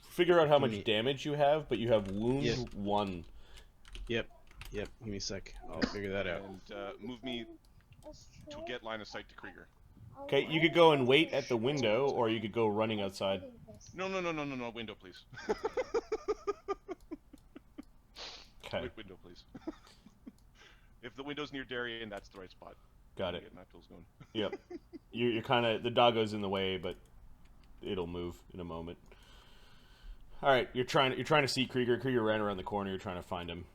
Figure out how much damage you have, but you have wound 1. Yep. Give me a sec. I'll figure that out. And move me to get line of sight to Krieger. Okay, you could go and wait at the window, or you could go running outside. No, window, please. Okay. Wait, window, please. If the window's near Darien, that's the right spot. Got it. Get my pills going. Yep. You're kind of, the doggo's in the way, but it'll move in a moment. All right, you're trying to see Krieger. Krieger ran around the corner. You're trying to find him.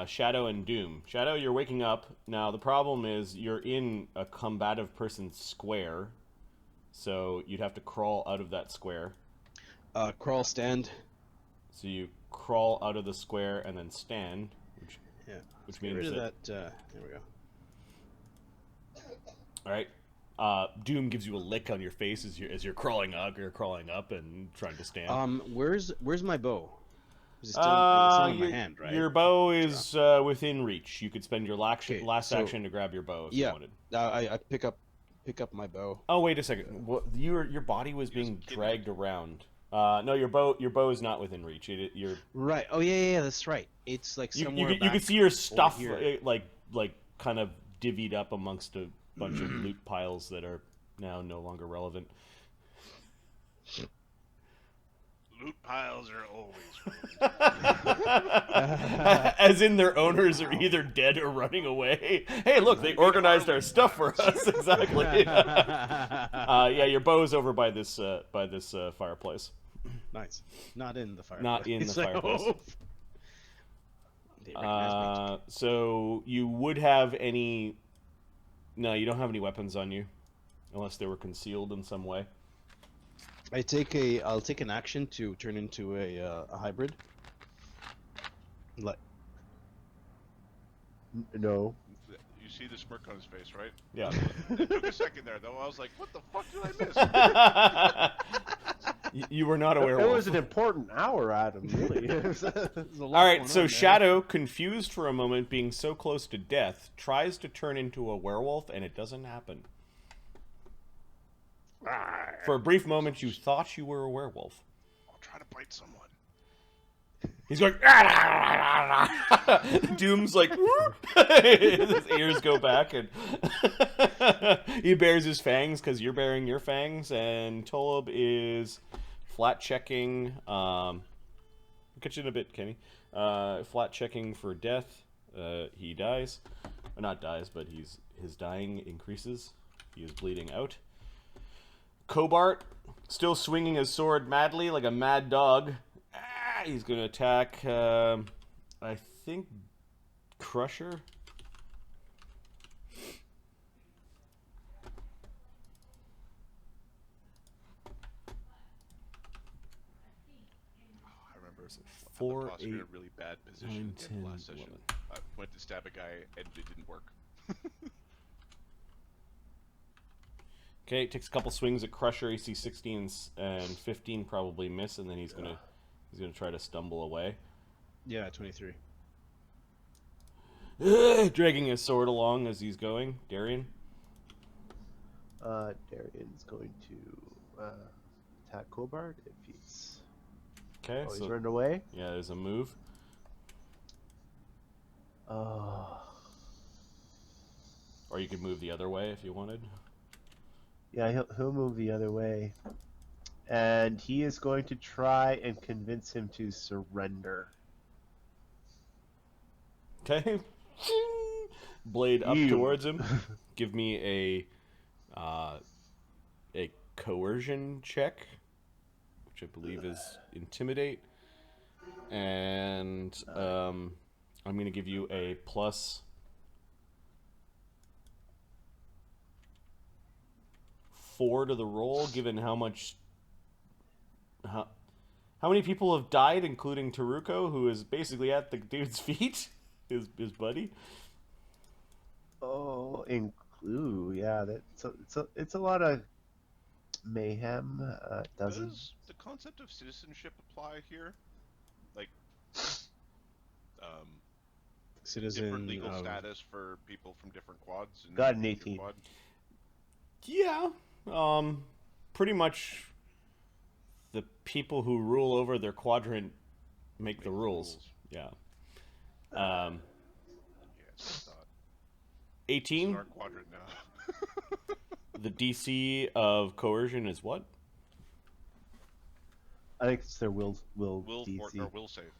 Shadow and Doom. Shadow, you're waking up. Now, the problem is you're in a combative person's square, so you'd have to crawl out of that square. Crawl, stand. So you crawl out of the square and then stand, which means Get rid of that... there we go. All right. Doom gives you a lick on your face as you're crawling up. You're crawling up and trying to stand. Where's my bow? Is it still in my hand, right? Your bow is within reach. You could spend your last action to grab your bow if you wanted. I pick up my bow. Oh, wait a second. What, your body was being dragged around. No, your bow is not within reach. You're right. Oh yeah, that's right. It's like somewhere. You can see your stuff like kind of divvied up amongst a bunch of loot piles that are now no longer relevant. Loot piles are always as in their owners are either dead or running away. Hey, look, they organized our stuff for us. Exactly. Yeah, your bow's over by this fireplace. Nice. Not in the fireplace. Not in the fireplace. So you would have any... No, you don't have any weapons on you, unless they were concealed in some way. I'll take an action to turn into a hybrid. No. You see the smirk on his face, right? Yeah. It took a second there, though. I was like, what the fuck did I miss? You were not a werewolf. It was an important hour, Adam, really. All right, so Shadow, confused for a moment, being so close to death, tries to turn into a werewolf, and it doesn't happen. For a brief moment, you thought you were a werewolf. I'll try to bite someone. He's going... Doom's like... His ears go back, and... he bares his fangs, because you're baring your fangs, and Tolub is flat checking... I'll catch you in a bit, Kenny. Flat checking for death. He dies. Or not dies, but his dying increases. He is bleeding out. Cobart, still swinging his sword madly like a mad dog. He's going to attack, I think, Crusher. I remember 4, I 8, in a really bad position 9, in the 10, last session. 11. I went to stab a guy and it didn't work. Okay, takes a couple swings at Crusher. AC 16 and 15 probably miss, and then he's gonna try to stumble away. Yeah, 23. Dragging his sword along as he's going. Darien? Darian's going to attack Colbard if he's... Okay, he's so running away? Yeah, there's a move. Or you could move the other way if you wanted. Yeah, he'll move the other way. And he is going to try and convince him to surrender. Okay. Blade up towards him. Give me a coercion check, which I believe is intimidate. And I'm going to give you a plus 4 to the roll, given how many people have died, including Taruko, who is basically at the dude's feet, his buddy. Oh, include. Yeah, it's a lot of mayhem. Doesn't. Does the concept of citizenship apply here? Like, um, Citizen different legal of... status for people from different quads? And Got an your 18. quad? Yeah. Pretty much the people who rule over their quadrant make the rules. Yeah. Yeah, it's not. 18. It's our quadrant now. The DC of coercion is what? I think it's their will Will DC. or will save.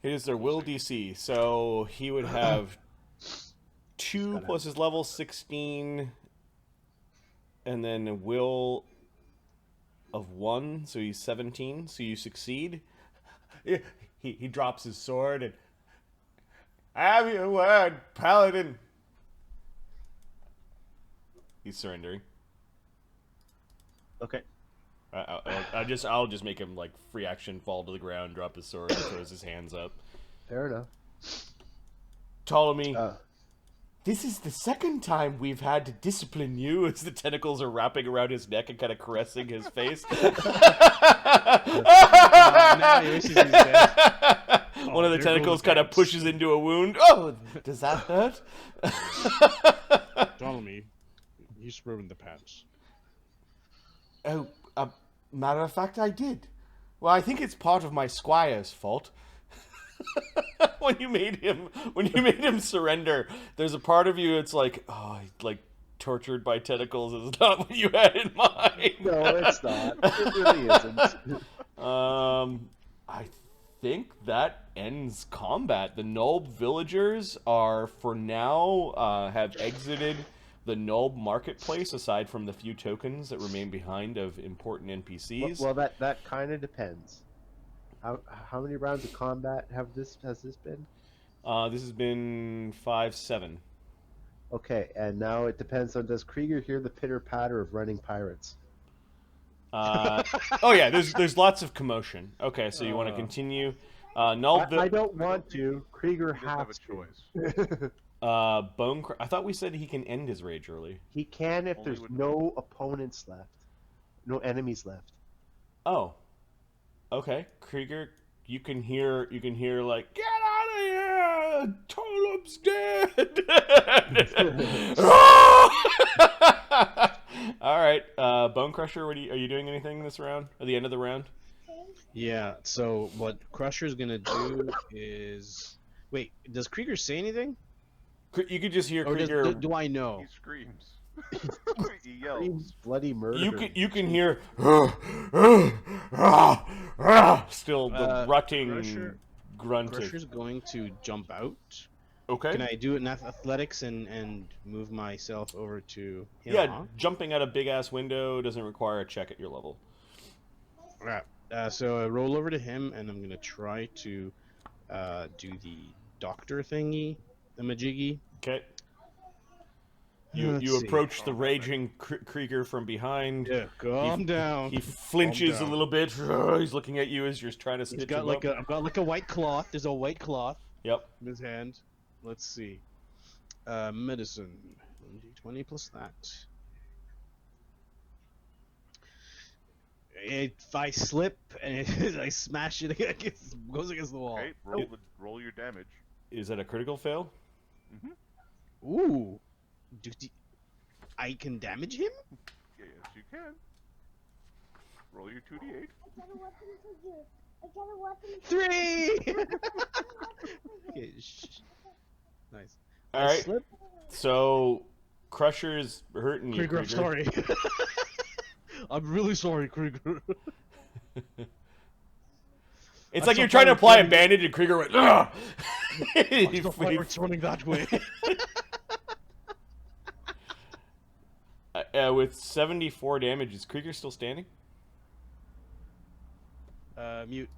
It is their will DC. So he would have 2 plus his level 16, and then a will of 1, so he's 17. So you succeed. He drops his sword and, have your word, paladin. He's surrendering. Okay. I'll just make him like free action, fall to the ground, drop his sword, and throws his hands up. Fair enough. Ptolemy, this is the second time we've had to discipline you, as the tentacles are wrapping around his neck and kind of caressing his face. now he wishes he's dead. One of the there tentacles goes kind of Vance. pushes into a wound. Oh, does that hurt? Ptolemy, he's ruined the pants. Oh, matter of fact, I did. Well, I think it's part of my squire's fault. when you made him surrender, there's a part of you it's like, oh, like tortured by tentacles is not what you had in mind. No, it's not. It really isn't. I think that ends combat. The Nulb villagers are, for now, have exited the Nulb marketplace, aside from the few tokens that remain behind of important NPCs. Well, that kind of depends. How many rounds of combat has this been? This has been 5-7. Okay, and now it depends on, does Krieger hear the pitter patter of running pirates? Oh yeah, there's lots of commotion. Okay, so you want to continue? Nulb. I don't want to. Krieger He doesn't have a has choice. to. I thought we said he can end his rage early. He can if Only there's with- no opponents left, no enemies left. Oh. Okay, Krieger, you can hear like, get out of here! Tolub's dead! All right, Bone Crusher, are you doing anything this round? At the end of the round? Yeah, so what Crusher's gonna do is... Wait, does Krieger say anything? You could just hear Or Krieger. do I know? He screams. He yells. Screams bloody murder. You can hear still the rutting, Crusher- grunting. Crusher's going to jump out. Okay. Can I do it in athletics and move myself over to him? Yeah, huh? jumping out a big ass window doesn't require a check at your level. Right. So I roll over to him, and I'm gonna try to do the doctor thingy, the majiggy. Okay. Let's You see. approach the raging Krieger from behind. Yeah, calm down. He flinches a down. little bit. He's looking at you as you're trying to stitch He's got him like up. I've got like a white cloth. There's a white cloth Yep. in his hand. Let's see. Medicine. 1d20 plus that. If I slip and I smash it against, goes against the wall. Okay, roll your damage. Is that a critical fail? Ooh. I can damage him? Yeah, yes, you can. Roll your 2d8. I got a weapon. 3! Okay, nice. All I right. slip. So Crusher's hurting you. Krieger, I'm sorry. I'm really sorry, Krieger. It's I like saw you're trying to fire apply a burning- bandage, and Krieger went. Ugh! I still fireworks running that way. With 74 damage, is Krieger still standing? Mute.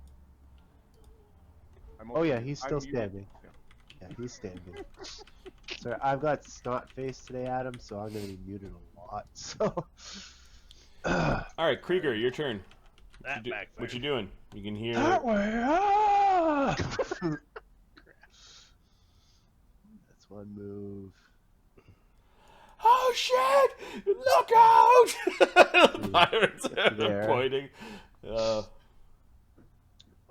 Oh yeah, he's I'm still muted. standing. Yeah, he's standing. Sorry, I've got snot face today, Adam, so I'm gonna be muted a lot. So. All right, Krieger, your turn. That What you doing? You can hear. That way. Ah! That's one move. Oh shit! Look out! The pirates are There. pointing. Well,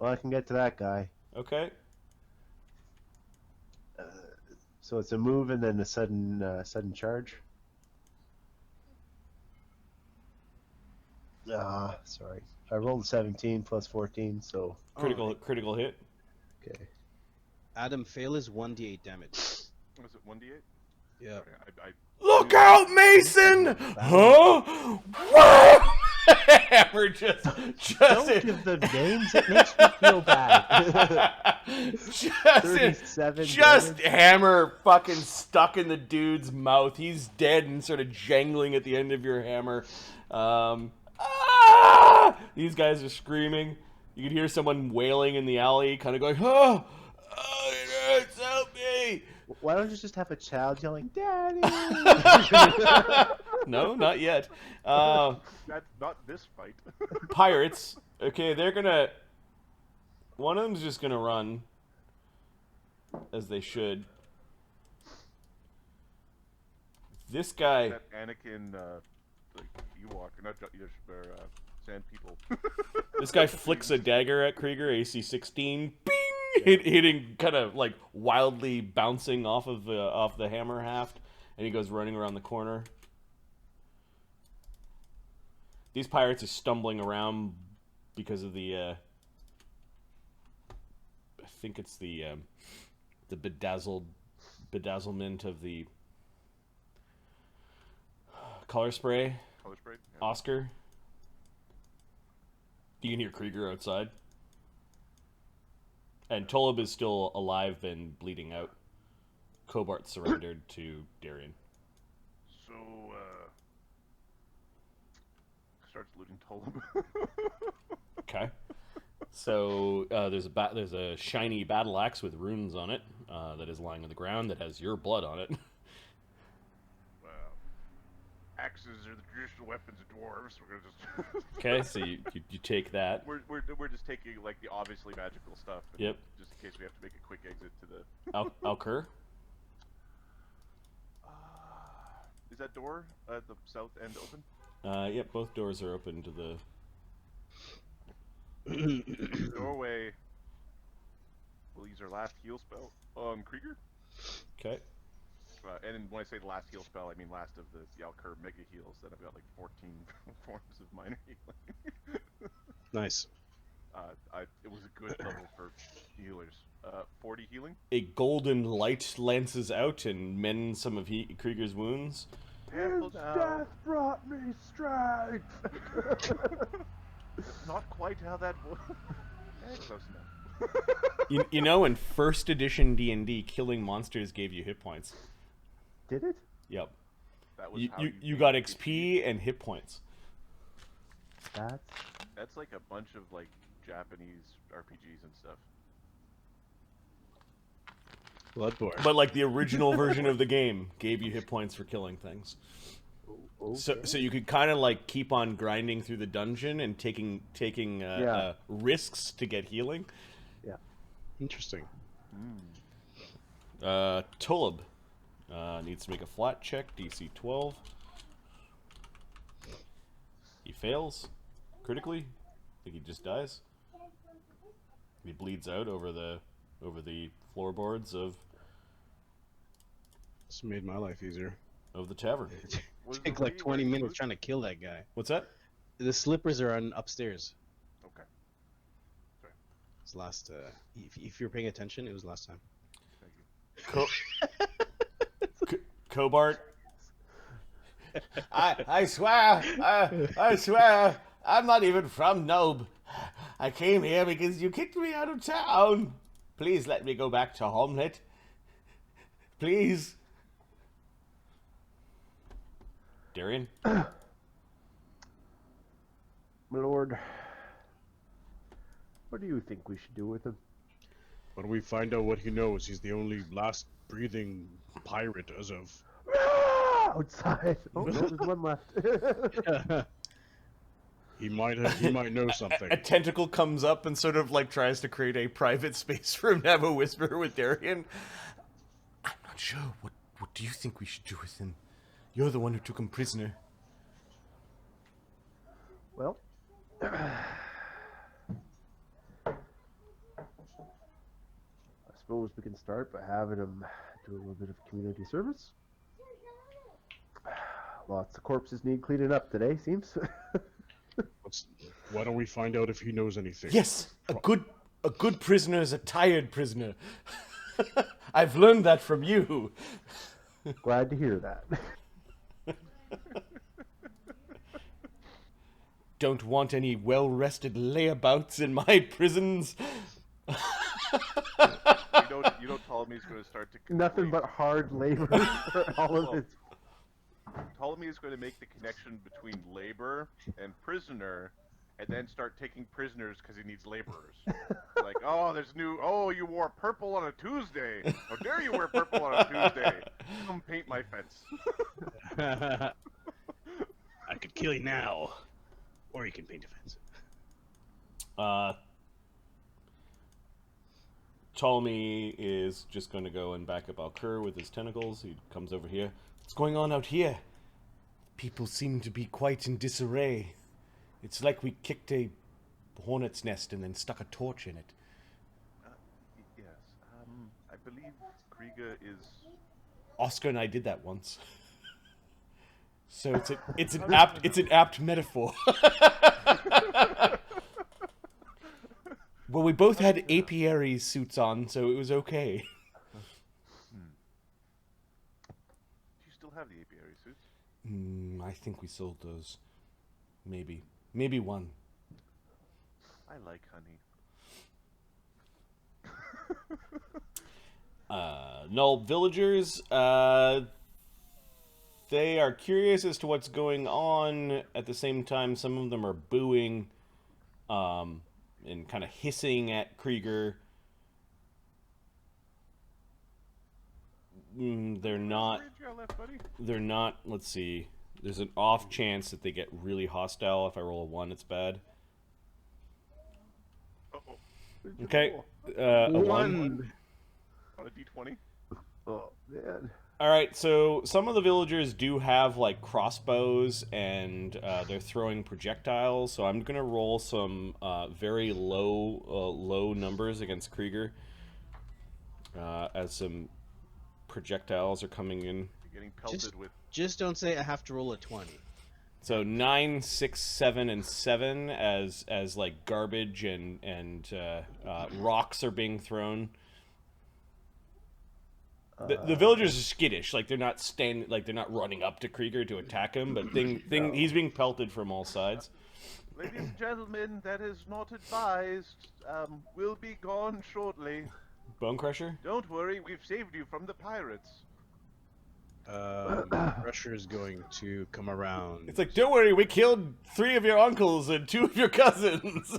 I can get to that guy. Okay. So it's a move and then a sudden charge. Sorry. I rolled 17 plus 14, so Critical hit. okay. Adam, fail is 1d8 damage. Was it 1d8? Yeah. I Look out, Mason! Huh? What? Hammer just Don't give them names. It makes me feel bad. just 37 just damage. hammer fucking stuck in the dude's mouth. He's dead and sort of jangling at the end of your hammer. These guys are screaming. You can hear someone wailing in the alley, kind of going, oh, it hurts, help me. Why don't you just have a child yelling, "Daddy"? No, not yet. that's not this fight. Pirates. Okay, they're gonna. One of them's just gonna run, as they should. This guy. That Anakin, like Ewok, not Sand People. This guy flicks a dagger at Krieger, AC 16. Bing! Hitting, kind of like wildly bouncing off the hammer haft, and he goes running around the corner. These pirates are stumbling around because of the. I think it's the bedazzlement of the color spray. Color spray? Yeah. Oscar. You can hear Krieger outside. And Tolub is still alive and bleeding out. Cobart surrendered to Darian. So, starts looting Tolub. Okay. So there's a shiny battle axe with runes on it that is lying on the ground that has your blood on it. Wow. Axes are the traditional weapons of dwarves. We're gonna just. Okay, so you take that. We're just taking like the obviously magical stuff. Yep. Just in case we have to make a quick exit to the. Alcur. Is that door at the south end open? Yep, both doors are open to the. Doorway. We'll use our last heal spell on Krieger. Okay. And when I say the last heal spell, I mean last of the Alcur mega heals that I've got like 14 forms of minor healing. Nice. It was a good level for healers. 40 healing. A golden light lances out and mends some of Krieger's wounds. Careful now. Death brought me strength. Not quite how that was. Close enough. You know, in first edition D&D, killing monsters gave you hit points. Did it? Yep. That was how You got XP and hit points. That's like a bunch of like Japanese RPGs and stuff. Bloodborne. But like the original version of the game gave you hit points for killing things. Okay. So you could kind of like keep on grinding through the dungeon and taking risks to get healing. Yeah. Interesting. Tolub needs to make a flat check, DC 12. He fails critically. I think he just dies. He bleeds out over the floorboards of This made my life easier. the tavern. Take like 20 minutes trying to kill that guy. What's that? The slippers are on upstairs. Okay. Sorry. It's last. If you're paying attention, it was last time. Thank you. Cobart. I swear, I swear, I'm not even from Nulb. I came here because you kicked me out of town. Please let me go back to Homlet. Please. Darian? My lord, what do you think we should do with him? When we find out what he knows, he's the only last breathing pirate as of. Outside. Oh, no, there's one left. He might know something. A tentacle comes up and sort of like tries to create a private space for him to have a whisper with Darian. I'm not sure. What do you think we should do with him? You're the one who took him prisoner. Well, I suppose we can start by having him do a little bit of community service. Lots of corpses need cleaning up today, seems. Why don't we find out if he knows anything? Yes, a good prisoner is a tired prisoner. I've learned that from you. Glad to hear that. Don't want any well-rested layabouts in my prisons. You know Ptolemy's going to start to... Nothing but hard labor for all of his... Ptolemy is going to make the connection between labor and prisoner, and then start taking prisoners because he needs laborers. Like, oh, you wore purple on a Tuesday. How dare you wear purple on a Tuesday? Come paint my fence. I could kill you now, or you can paint a fence. Ptolemy is just going to go and back up Alcur with his tentacles. He comes over here. What's going on out here? People seem to be quite in disarray. It's like we kicked a hornet's nest and then stuck a torch in it. Yes, I believe Kriega is... Oscar and I did that once. So it's an apt metaphor. Well, we both had apiary suits on, so it was okay. Do you still have the apiary suits? I think we sold those. Maybe one. I like honey. Nulb villagers, they are curious as to what's going on. At the same time, some of them are booing and kind of hissing at Krieger. They're not, let's see. There's an off chance that they get really hostile. If I roll a 1, it's bad. Uh-oh. Okay, a 1. On a d20? Oh, man. Alright, so some of the villagers do have, like, crossbows, and they're throwing projectiles, so I'm gonna roll some very low numbers against Krieger, as some projectiles are coming in. You're getting pelted with... Just don't say I have to roll a 20. So 9, 6, 7, and 7 as like garbage and rocks are being thrown. The villagers are skittish, like they're not they're not running up to Krieger to attack him, but he's being pelted from all sides. Ladies and gentlemen, that is not advised. We'll be gone shortly. Bone Crusher? Don't worry, we've saved you from the pirates. Crusher is going to come around. It's like, don't worry, we killed 3 of your uncles and 2 of your cousins.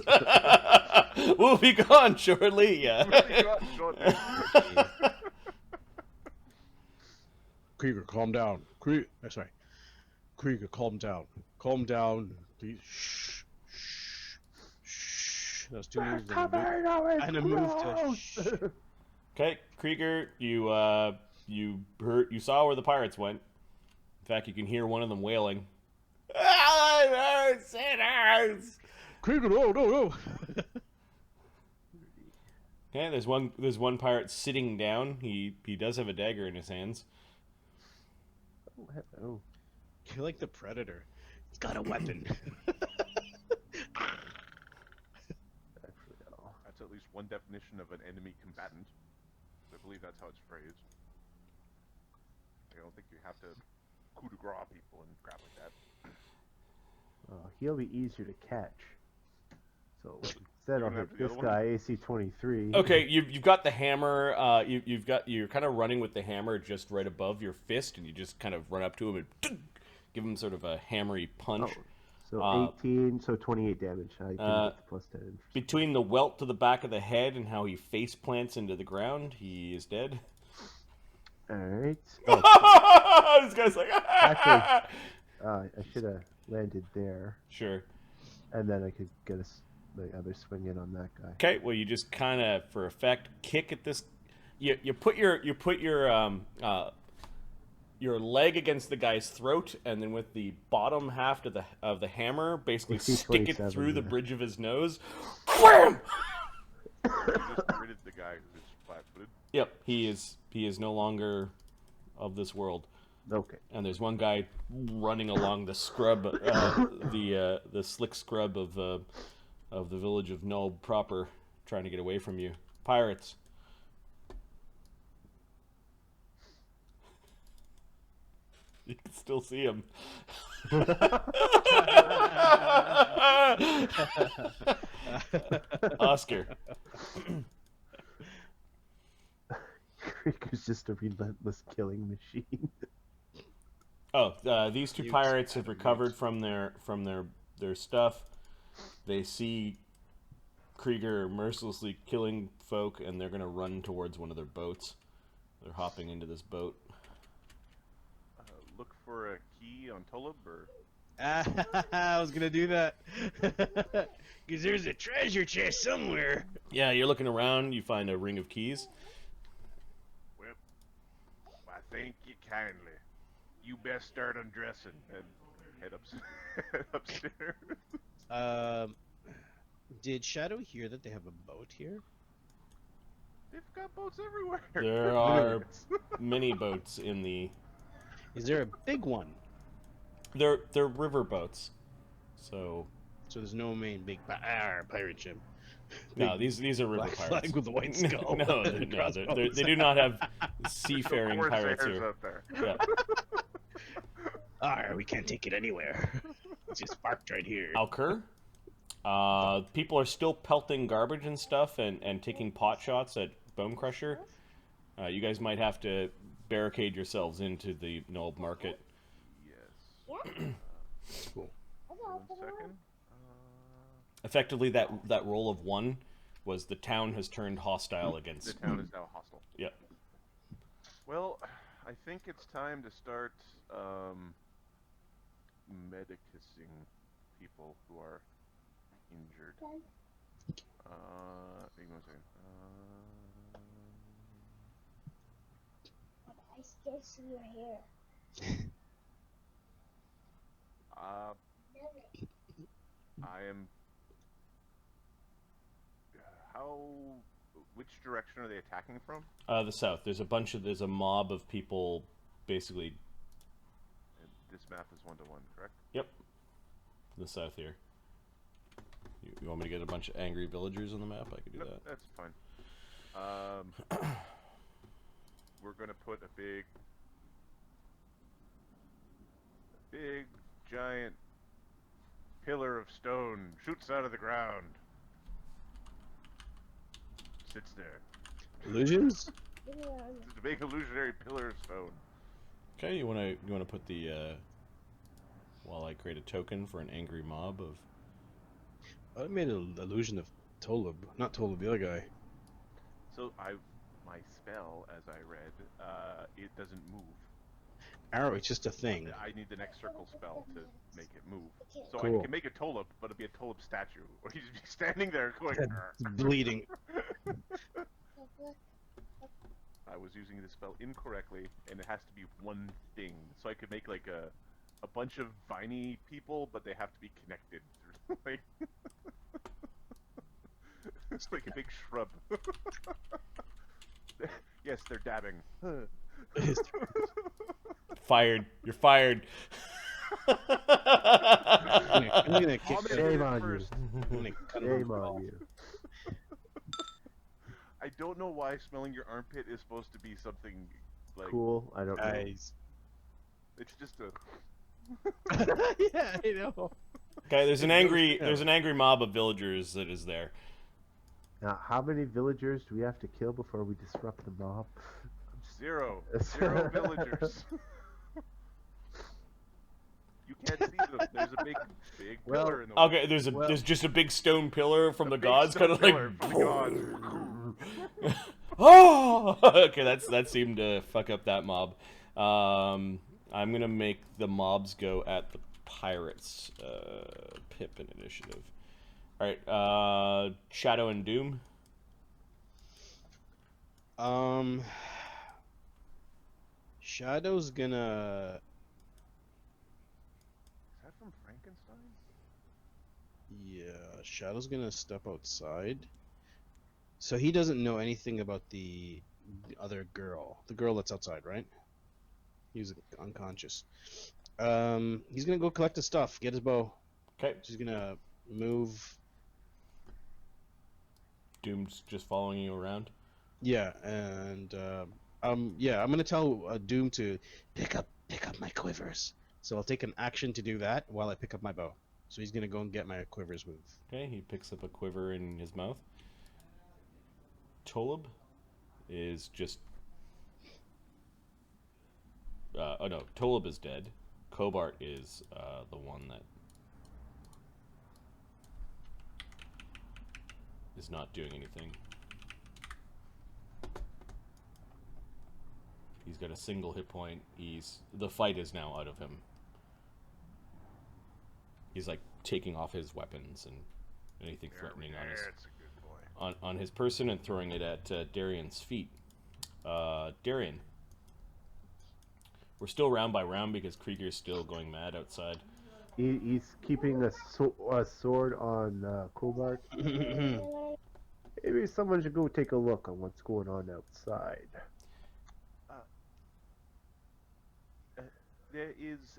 We'll be gone shortly. Yeah. We'll be gone shortly. Krieger, calm down. Krieger, calm down. Calm down. Please. Shh. That's 2 moves. And a move to shh. Okay, Krieger, you saw where the pirates went. In fact, you can hear one of them wailing. Sinners! Krieger, no. Okay, there's one pirate sitting down. He does have a dagger in his hands. Oh, hello. You're like the Predator. It's got a weapon. That's at least one definition of an enemy combatant. I believe that's how it's phrased. I don't think you have to coup de grace people and crap like that. He'll be easier to catch. So instead I'll hit this the other guy, AC 23. Okay, you've got the hammer. You're kind of running with the hammer just right above your fist, and you just kind of run up to him and give him sort of a hammery punch. Oh, so 18, so 28 damage. I can get the plus 10. Between the welt to the back of the head and how he face plants into the ground, he is dead. Alright. This guy's like... Actually, I should have landed there. Sure. And then I could get the other swing in on that guy. Okay, well, you just kind of, for effect, kick at this. You put your your leg against the guy's throat, and then with the bottom half of the hammer, basically stick it through the bridge of his nose. Wham! You just ridded the guy who's flat-footed. Yep, he is no longer of this world. Okay. And there's one guy running along the scrub, the slick scrub of the village of Nulb proper, trying to get away from you. Pirates. You can still see him. Oscar. Krieger's just a relentless killing machine. Oh, these two pirates have recovered from their stuff. They see Krieger mercilessly killing folk, and they're gonna run towards one of their boats. They're hopping into this boat. Look for a key on Tolub, or... I was gonna do that. Because there's a treasure chest somewhere. Yeah, you're looking around, you find a ring of keys. Well, I thank you kindly. You best start undressing and head upstairs. Did Shadow hear that they have a boat here? They've got boats everywhere. There are mini boats in the... Is there a big one? They're river boats. So there's no main big pirate ship. no, these are river Black pirates. flag with the white skull. no, they do not have seafaring Corsairs pirates here. out there. Yeah. We can't take it anywhere. It's just parked right here. Alcur. People are still pelting garbage and stuff and taking pot shots at Bone Crusher. You guys might have to barricade yourselves into the Nulb market. Yes. Cool. 1 second. Effectively, that roll of 1 was the town has turned hostile against. The town is now hostile. Yep. Well, I think it's time to start medicusing people who are injured. Hang on a second. I still see your hair. I am. Which direction are they attacking from? The south. There's a mob of people, basically. And this map is 1-to-1, correct? Yep. The south here. You want me to get a bunch of angry villagers on the map? I could do that. That's fine. We're gonna put a big, giant pillar of stone shoots out of the ground. Sits there. Illusions? Just a big illusionary pillar of stone. Okay, you wanna put the while I create a token for an angry mob of. I made an illusion of Tolub, not Tolub, the other guy. So my spell, as I read, it doesn't move. Arrow, it's just a thing. I need the next circle spell to make it move. So Cool. I can make a Tolub, but it'll be a Tolub statue, or he's just standing there going. Bleeding. I was using this spell incorrectly, and it has to be one thing. So I could make like a bunch of viney people, but they have to be connected. Like, it's like a big shrub. Yes, they're dabbing. Fired. You're fired. I'm gonna kick Shame on you. first. Shame on you. I don't know why smelling your armpit is supposed to be something like Cool. I don't know. Guys. It's just a. Yeah, I know. Okay, there's an angry mob of villagers that is there. Now, how many villagers do we have to kill before we disrupt the mob? Zero villagers. You can't see them. There's a big pillar in the way. Okay, there's just a big stone pillar from the gods, kind of like. From the gods. Oh, okay, that seemed to fuck up that mob. I'm gonna make the mobs go at the pirates. Pip and initiative. All right, Shadow and Doom. Shadow's gonna. Is that from Frankenstein? Yeah, Shadow's gonna step outside. So he doesn't know anything about the other girl. The girl that's outside, right? He's unconscious. He's gonna go collect his stuff, get his bow. Okay. He's gonna move. Doom's just following you around. Yeah, and yeah, I'm gonna tell Doom to pick up my quivers. So I'll take an action to do that while I pick up my bow. So he's gonna go and get my quivers moved. Okay, he picks up a quiver in his mouth. Tolub is just... oh no, Tolub is dead. Cobart is the one that is not doing anything. He's got a single hit point. The fight is now out of him. He's like taking off his weapons and anything threatening on his person and throwing it at Darian's feet. Darian. We're still round by round because Krieger's still going mad outside. He's keeping a sword on Cobart. Maybe someone should go take a look on what's going on outside. There is,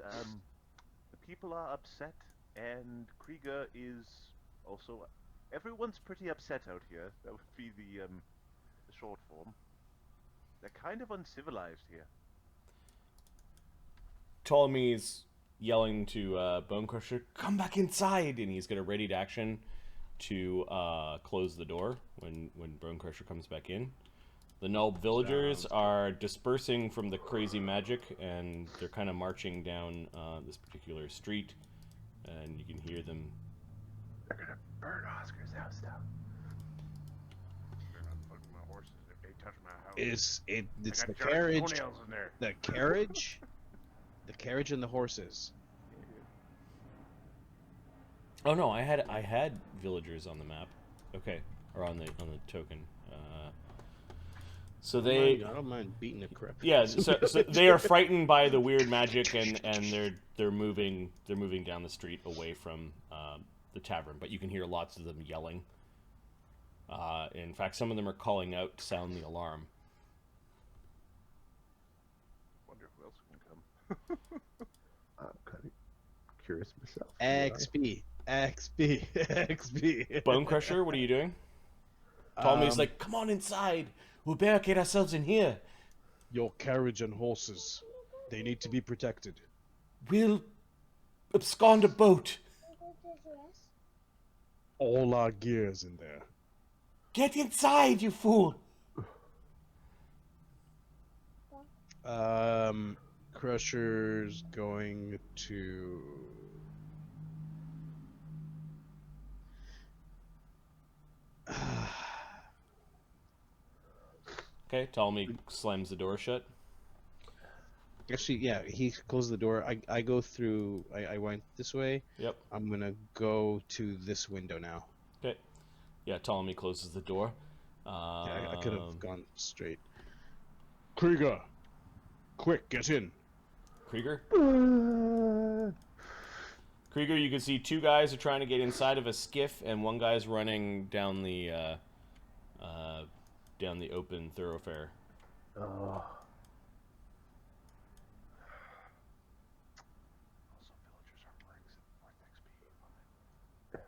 the people are upset, and Krieger is also... Everyone's pretty upset out here. That would be the short form. They're kind of uncivilized here. Ptolemy's yelling to Bonecrusher, "Come back inside!" And he's got a ready to action to close the door when Bonecrusher comes back in. The Nulb villagers are dispersing from the crazy magic, and they're kind of marching down this particular street, and you can hear them. They're gonna burn Oscar's house down. They're not fucking my horses if they touch my house. It's the giant carriage. toenails in there. The carriage. The carriage and the horses. Oh no, I had villagers on the map. Okay, or on the token. So they. I don't mind beating the crap. Yeah, so they are frightened by the weird magic, and they're moving down the street away from the tavern. But you can hear lots of them yelling. In fact, some of them are calling out to sound the alarm. Wonder who else can come. I'm kind of curious myself. XP. Bonecrusher, what are you doing? Ptolemy's like, "Come on inside. We'll barricade ourselves in here. Your carriage and horses, they need to be protected. We'll abscond a boat. All our gear's in there. Get inside, you fool!" Crusher's going to. Okay, Ptolemy slams the door shut. Actually, yeah, he closed the door. I go through. I went this way. Yep. I'm gonna go to this window now. Okay. Yeah, Ptolemy closes the door. Yeah, I could have gone straight. Krieger, quick, get in. Krieger? Krieger, you can see two guys are trying to get inside of a skiff, and one guy's running down the open thoroughfare. Oh. Also, villagers are worth XP.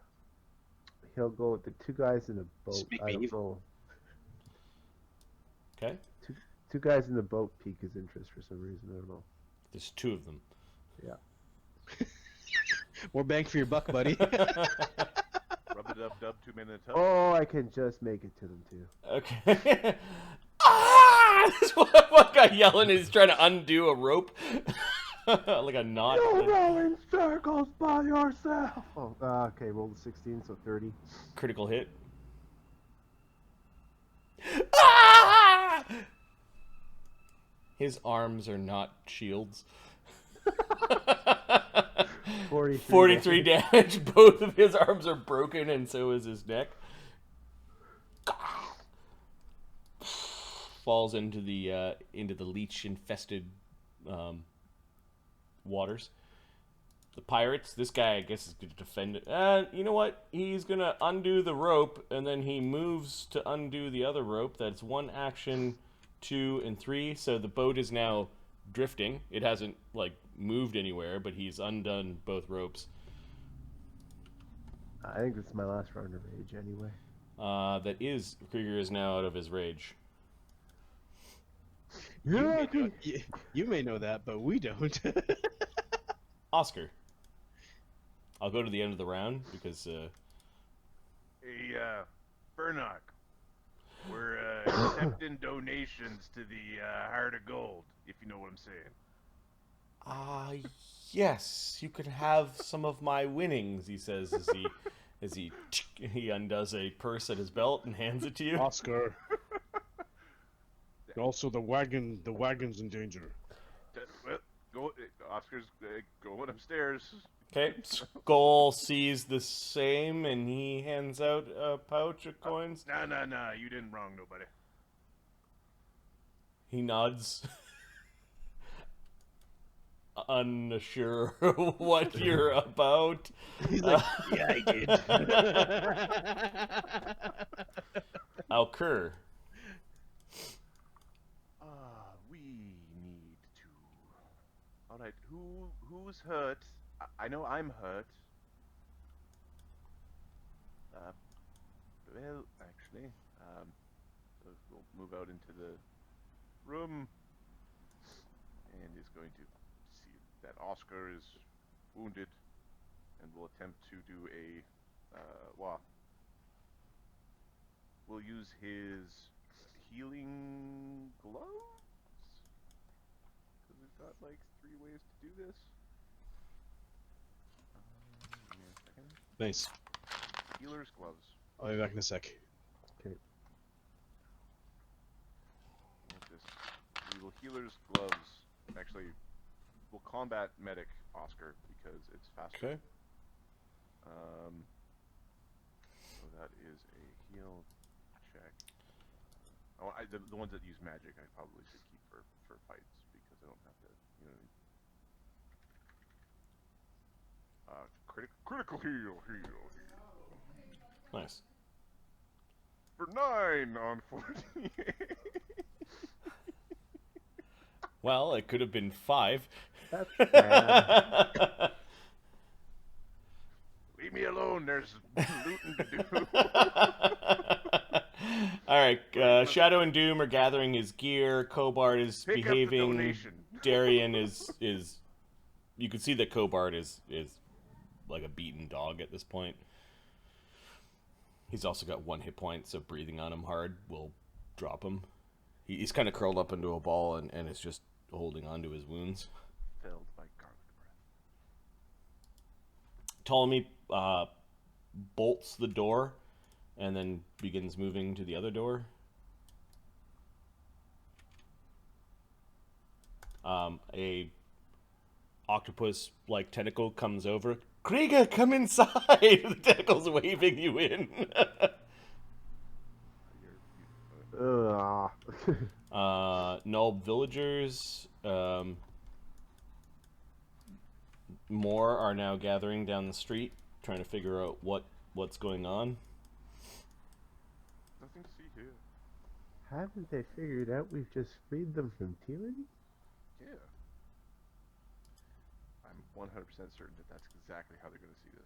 He'll go with the two guys in the boat. Speak I don't evil. know. Okay? Two guys in the boat pique his interest for some reason. I don't know. There's two of them. Yeah. More bang for your buck, buddy. Rub-a-dub-dub, 2 minutes up. Oh, I can just make it to them too. Okay. Ah! This one guy yelling is trying to undo a rope. Like a knot. You're rolling circles by yourself. Oh, okay. Roll the 16, so 30. Critical hit. Ah! His arms are not shields. 43 damage. Both of his arms are broken, and so is his neck. Falls into the leech-infested waters. The pirates, this guy, I guess, is going to defend it. You know what? He's going to undo the rope, and then he moves to undo the other rope. That's 1 action, 2, and 3. So the boat is now drifting. It hasn't, like, moved anywhere, but he's undone both ropes. I think this is my last round of rage anyway. That is, Krieger is now out of his rage. You may know that, but we don't. Oscar. I'll go to the end of the round because Hey, Burnock. We're accepting donations to the Heart of Gold, if you know what I'm saying. Yes, you could have some of my winnings, he says as he undoes a purse at his belt and hands it to you. Oscar. Also, the wagon's in danger. Well, go, Oscar's going upstairs. Okay, Skull sees the same, and he hands out a pouch of coins. Nah, you didn't wrong nobody. He nods, unsure what you're about. He's like, yeah, I did. Alcur. We need to. All right, who's hurt? I know I'm hurt. Well, actually, so we'll move out into the room, and is going to see that Oscar is wounded, and will attempt to do a we'll use his healing gloves, because we've got like 3 ways to do this. Give me a second. Nice. Healer's gloves. I'll be back in a sec. Okay. We will healer's gloves. Actually, we'll combat medic Oscar because it's faster. Okay. So that is a heal check. Oh, the ones that use magic, I probably should keep for fights because I don't have to, you know. Critical heal. Nice. For 9 on 14. Well, it could have been 5. That's bad. Leave me alone. There's looting to do. All right, Shadow and Doom are gathering his gear. Cobart is Pick up the behaving. donation. Darian is. You can see that Cobart is like a beaten dog at this point. He's also got 1 hit point, so breathing on him hard will drop him. He's kind of curled up into a ball and is just holding on to his wounds. Filled by garlic breath. Ptolemy bolts the door and then begins moving to the other door. A octopus-like tentacle comes over. Krieger, come inside! The tentacle's waving you in. Ugh. Nulb villagers. More are now gathering down the street, trying to figure out what's going on. Nothing to see here. Haven't they figured out we've just freed them from tyranny? Yeah. I'm 100% certain that that's exactly how they're going to see this.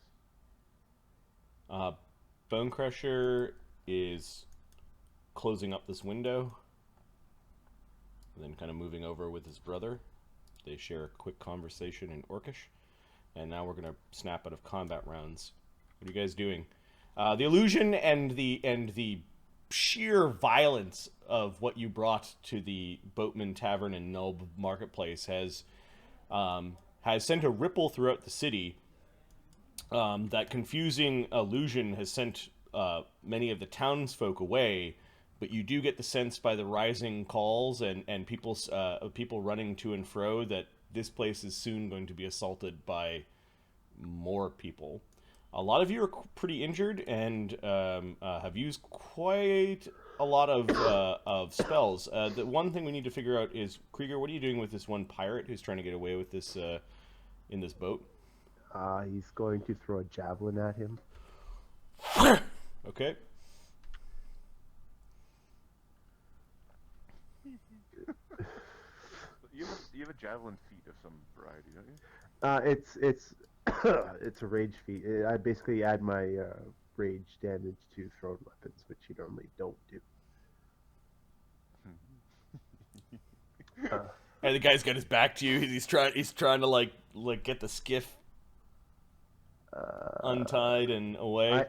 Bone Crusher is closing up this window, and then kind of moving over with his brother. They share a quick conversation in Orcish, and now we're going to snap out of combat rounds. What are you guys doing? The illusion and the sheer violence of what you brought to the Boatman Tavern and Nulb Marketplace has sent a ripple throughout the city. That confusing illusion has sent many of the townsfolk away, but you do get the sense by the rising calls and people running to and fro that this place is soon going to be assaulted by more people. A lot of you are pretty injured and have used quite a lot of spells. The one thing we need to figure out is, Krieger, what are you doing with this one pirate who's trying to get away with this in this boat? He's going to throw a javelin at him. Okay. You have a javelin feat of some variety, don't you? It's it's a rage feat. I basically add my rage damage to thrown weapons, which you normally don't do. And the guy's got his back to you. He's trying to like get the skiff untied and away.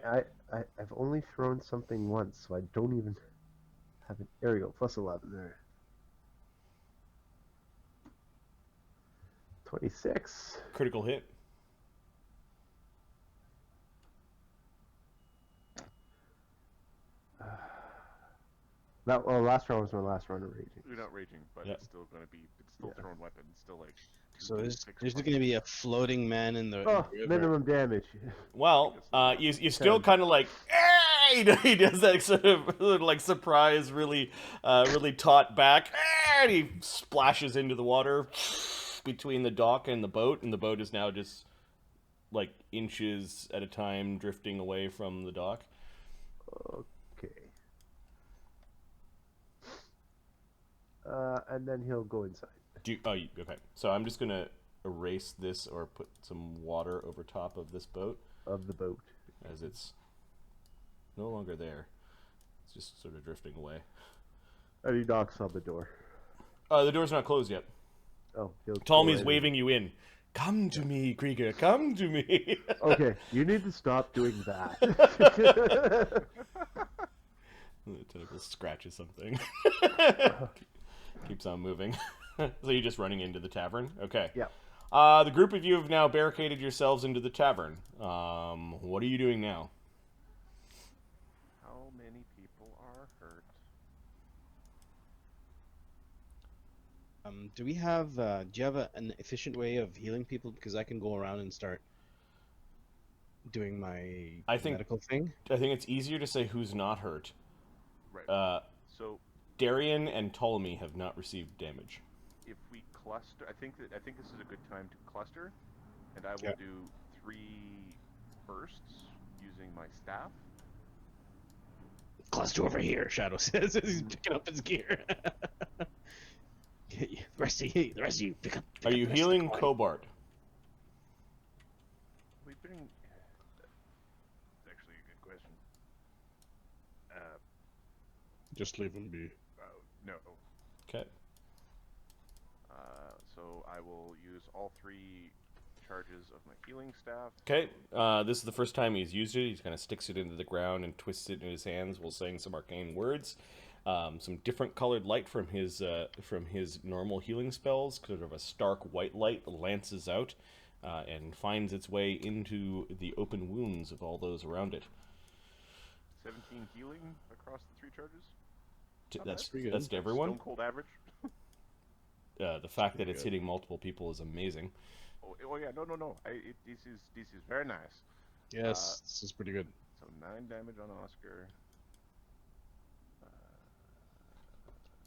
I've only thrown something once, so I don't even have it. There we go. Plus 11 there. 26. Critical hit. Last round was my last round of raging. You're not raging, but Yep. it's still going to be. It's still thrown weapon. It's still like. So there's going to be a floating man in the. Oh, river. minimum damage. Well, you still kind of like, hey! He does that sort of like surprise, really taut back, and he splashes into the water between the dock and the boat is now just like inches at a time drifting away from the dock. Okay. And then he'll go inside. Okay. So I'm just gonna erase this or put some water over top of this boat. Of the boat. As it's no longer there. It's just sort of drifting away. And he knocks on the door. The door's not closed yet. Oh, Tommy's waving you in. Come to me, Krieger. Come to me. Okay, you need to stop doing that. The tentacle scratches something. Keeps on moving. So you're just running into the tavern? Okay. Yeah. The group of you have now barricaded yourselves into the tavern. What are you doing now? How many people are hurt? Do you have an efficient way of healing people? Because I can go around and start doing my medical thing. I think it's easier to say who's not hurt. Right. So Darian and Ptolemy have not received damage. if we cluster, I think this is a good time to cluster, and I will do 3 bursts using my staff. Cluster over here, Shadow says as he's picking up his gear. The rest of you, pick up. Are you healing Cobart? We've been. That's actually a good question. Just leave him be. No. Okay. So I will use all 3 charges of my healing staff. Okay. This is the first time he's used it. He kind of sticks it into the ground and twists it in his hands while saying some arcane words. Some different colored light from his normal healing spells, sort of a stark white light, lances out and finds its way into the open wounds of all those around it. 17 healing across the 3 charges. That's to everyone. Stone cold average. The fact that it's hitting multiple people is amazing. Oh yeah, no. This is very nice. Yes, this is pretty good. So 9 damage on Oscar.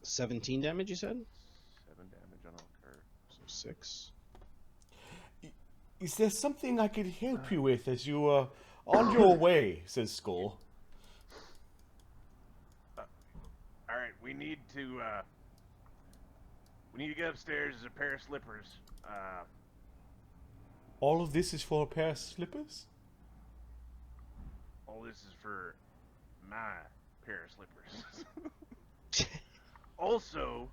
17 damage, you said? 7 damage on Oscar. So 6. Is there something I could help you with as you are on your way? Says Skull. All right, we need to get upstairs. There's a pair of slippers. All of this is for a pair of slippers? All this is for my pair of slippers. Also,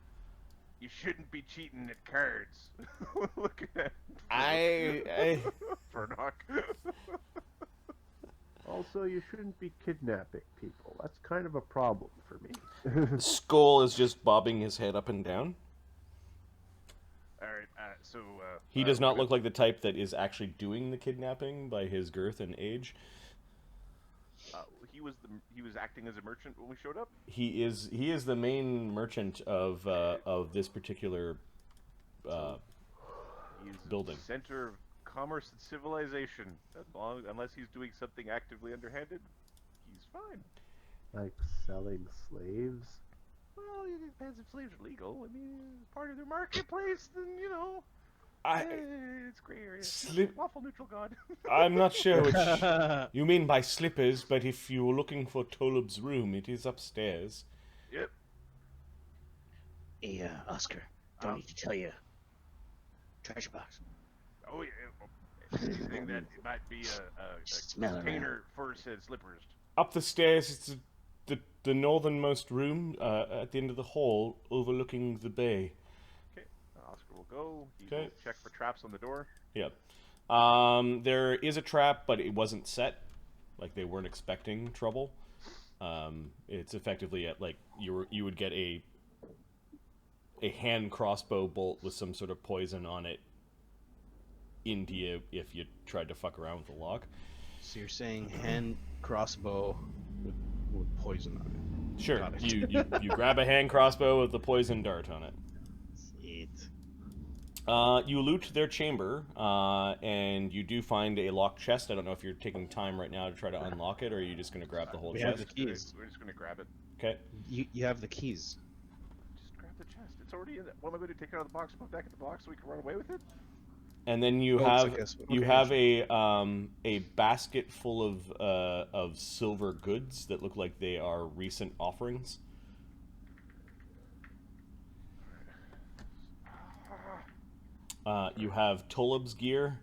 you shouldn't be cheating at cards. Look at I Furnock. Also, you shouldn't be kidnapping people. That's kind of a problem for me. Skull is just bobbing his head up and down. All right, so He does not look like the type that is actually doing the kidnapping by his girth and age. He was acting as a merchant when we showed up. He is the main merchant of this particular He's building. the center of commerce and civilization. Unless he's doing something actively underhanded, he's fine. Like selling slaves? Well, it depends if slaves are legal. I mean, part of their marketplace, then, you know, it's gray area. Lawful neutral god. I'm not sure which you mean by slippers, but if you're looking for Tolub's room, it is upstairs. Yep. Hey, Oscar, don't need to tell you. Treasure box. Oh, yeah. Anything that might be a container for said slippers. Up the stairs, it's the northernmost room at the end of the hall, overlooking the bay. Okay, Oscar will go. He will check for traps on the door. Yep. There is a trap, but it wasn't set. Like, they weren't expecting trouble. It's effectively at, like, you would get a hand crossbow bolt with some sort of poison on it into you if you tried to fuck around with the lock. So you're saying hand crossbow with poison on it? Sure. You grab a hand crossbow with the poison dart on it. Sweet. You loot their chamber, and you do find a locked chest. I don't know if you're taking time right now to try to unlock it, or are you just going to grab the whole chest? We have the keys. We're just going to grab it. Okay. You have the keys. Just grab the chest. It's already in it. What am I going to take it out of the box, put it back in the box so we can run away with it? And then you have a basket full of silver goods that look like they are recent offerings. You have Tolub's gear,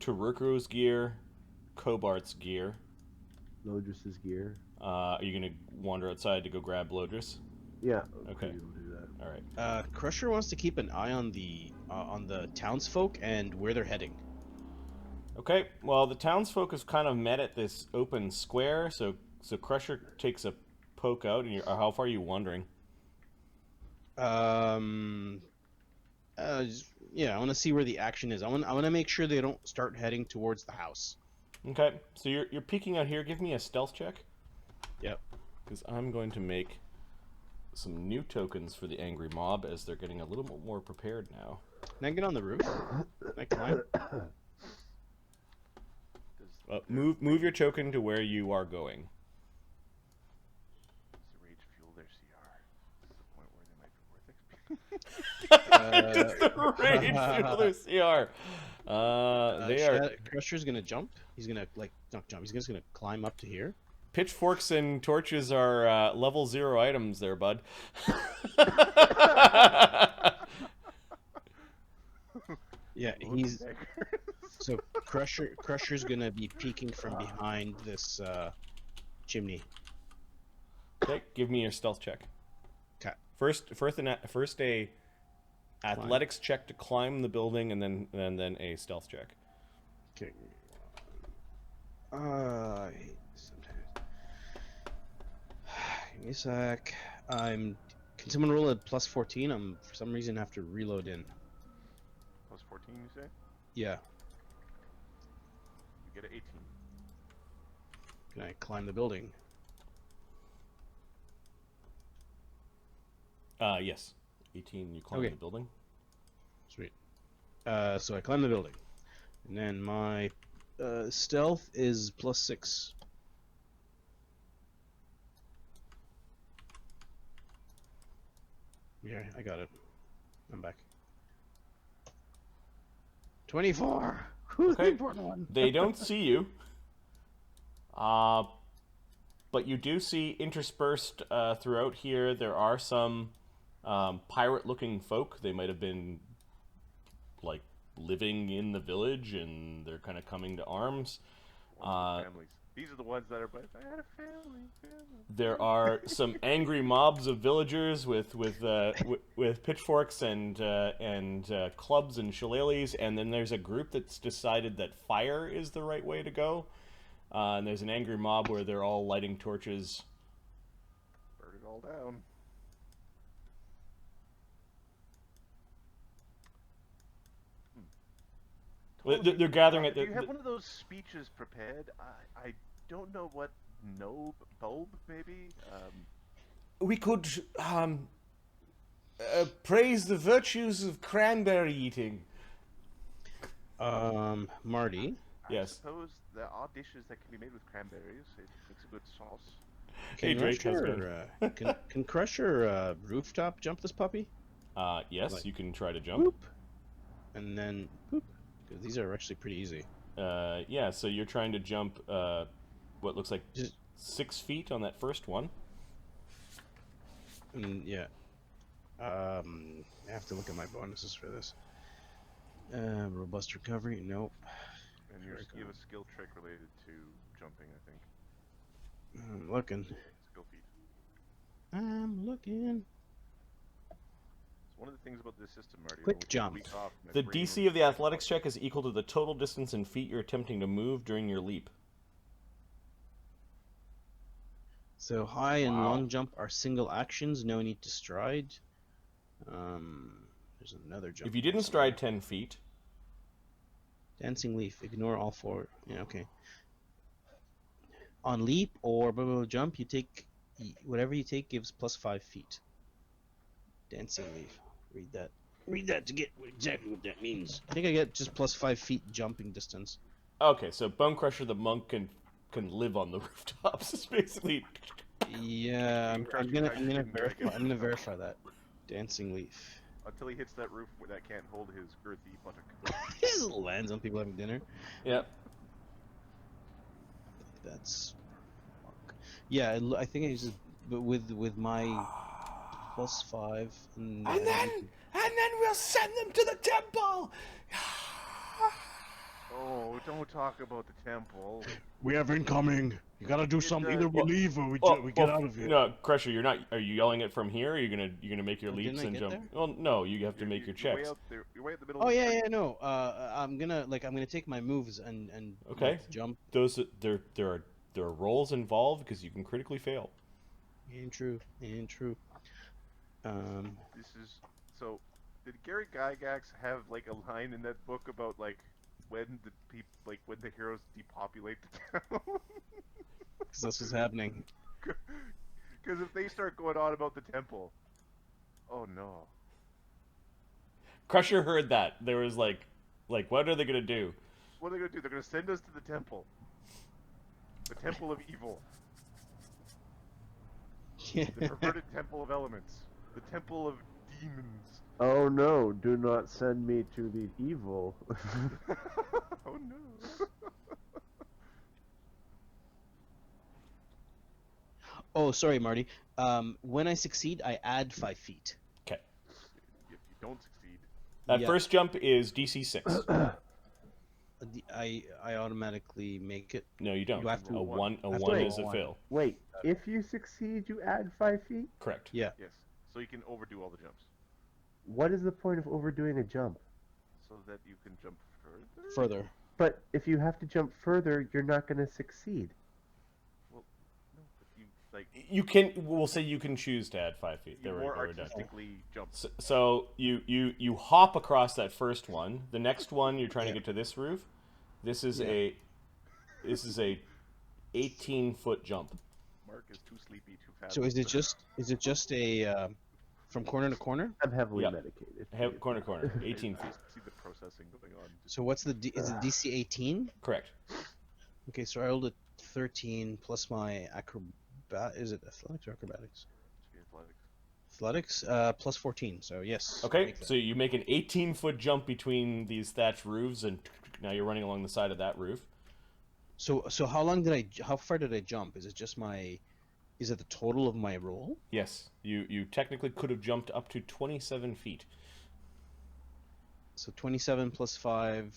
Taruku's gear, Kobart's gear. Lodris's gear. Are you gonna wander outside to go grab Lodris? Yeah. Okay. We'll do that. All right. Crusher wants to keep an eye on the townsfolk and where they're heading. Okay. Well, the townsfolk have kind of met at this open square, so Crusher takes a poke out. And how far are you wandering? Yeah, I want to see where the action is. I want to make sure they don't start heading towards the house. Okay. So you're peeking out here. Give me a stealth check. Yep. Because I'm going to make some new tokens for the angry mob as they're getting a little bit more prepared now. Can I get on the roof? Can I climb? Move your token to where you are going. Does the rage fuel their CR? Does the rage fuel their CR? Crusher's gonna jump. He's gonna not jump. He's just gonna climb up to here. Pitchforks and torches are level 0 items there, bud. Yeah, he's so Crusher's gonna be peeking from behind this chimney. Okay, give me your stealth check. Okay. First a athletics check to climb the building, and then a stealth check. Okay. Sometimes. Give me a sec. Can someone roll a plus 14? I'm for some reason have to reload in. Plus 14, you say? Yeah. You get an 18. Can I climb the building? Yes. 18, you climb the building. Sweet. So I climb the building. And then my stealth is plus 6. Yeah, I got it. I'm back. 24! Who's the important one? They don't see you. But you do see interspersed throughout here, there are some pirate-looking folk. They might have been, like, living in the village, and they're kind of coming to arms. Families. These are the ones that are, but I had a family. There are some angry mobs of villagers with pitchforks and clubs and shillelaghs, and then there's a group that's decided that fire is the right way to go. And there's an angry mob where they're all lighting torches. Burn it all down. They're gathering at the... Do you have one of those speeches prepared? I don't know what... Bulb, maybe? We could praise the virtues of cranberry eating. Marty? Yes. I suppose there are dishes that can be made with cranberries. It makes a good sauce. Hey, Drake, how's it going? Can Crusher rooftop jump this puppy? Yes, Like, you can try to jump. Boop. And then boop. 'Cause these are actually pretty easy. Yeah, so you're trying to jump what looks like Just 6 feet on that first one. yeah. I have to look at my bonuses for this. Robust recovery, nope. And you have a skill trick related to jumping, I think. I'm looking. Skill feat. I'm looking. It's one of the things about this system, Marty. Quick when we take a jump. week off, my The brain DC of the athletics check is equal to the total distance in feet you're attempting to move during your leap. So high and Wow. long jump are single actions, no need to stride. There's another jump. If you didn't stride 10 feet, Dancing leaf, ignore all four. Yeah, okay. On leap or blah, blah, blah, jump, you take whatever you take gives plus 5 feet. Dancing leaf. Read that. Read that to get exactly what that means. I think I get just plus 5 feet jumping distance. okay, so Bone Crusher the monk can live on the rooftops. It's basically Yeah, I'm gonna Dragon. I'm gonna verify that. Dancing leaf. Until he hits that roof that can't hold his girthy buttock. He just lands on people having dinner. Yep. That's. Yeah, I think I just but with my plus 5 and then we'll send them to the temple. Oh, don't talk about the temple. We have incoming. You gotta do something. Either we Well- leave or we get out of here. No, Crusher, you're not. Are you yelling it from here? Or are you gonna make your Oh, leaps didn't I and get jump? there? Well, no, you have to make your You're way checks. out there. You're way at the middle. Oh of the yeah, street. yeah, no. I'm gonna take my moves and Okay. jump. Those there are rolls involved because you can critically fail. Ain't true. This is so. Did Gary Gygax have like a line in that book about like when when the heroes depopulate the town? Because that's what's happening. Because if they start going on about the temple, oh no. Crusher heard that. There was like what are they gonna do? What are they gonna do? They're gonna send us to the temple. The temple of evil. The perverted temple of elements. The temple of demons. Oh no, do not send me to the evil. Oh no. Oh, sorry, Marty. When I succeed, I add 5 feet. Okay. If you don't succeed, That Yeah. first jump is DC 6. I automatically make it. No, you don't. You have to- a one I have to is a roll fail. Wait, if you succeed, you add 5 feet? Correct. Yeah. yes. So you can overdo all the jumps. What is the point of overdoing a jump? So that you can jump further? Further. But if you have to jump further, you're not going to succeed. No, but you like You can. We'll say you can choose to add 5 feet. you There we more go. We're done. artistically jump. So you hop across that first one. The next one you're trying to get to this roof. This is a 18-foot jump. Mark is too sleepy, too fast. So is it just a from corner to corner? I'm heavily Yep. medicated. Corner, 18 feet. See the processing going on. So what's the is it DC 18? Correct. Okay, so I rolled a 13 plus my is it athletics or acrobatics? Athletics, plus 14. So yes. I Okay, make that. so you make an 18-foot jump between these thatched roofs, and now you're running along the side of that roof. So how far did I jump? Is it the total of my roll? Yes, you technically could have jumped up to 27 feet. So 27 plus 5,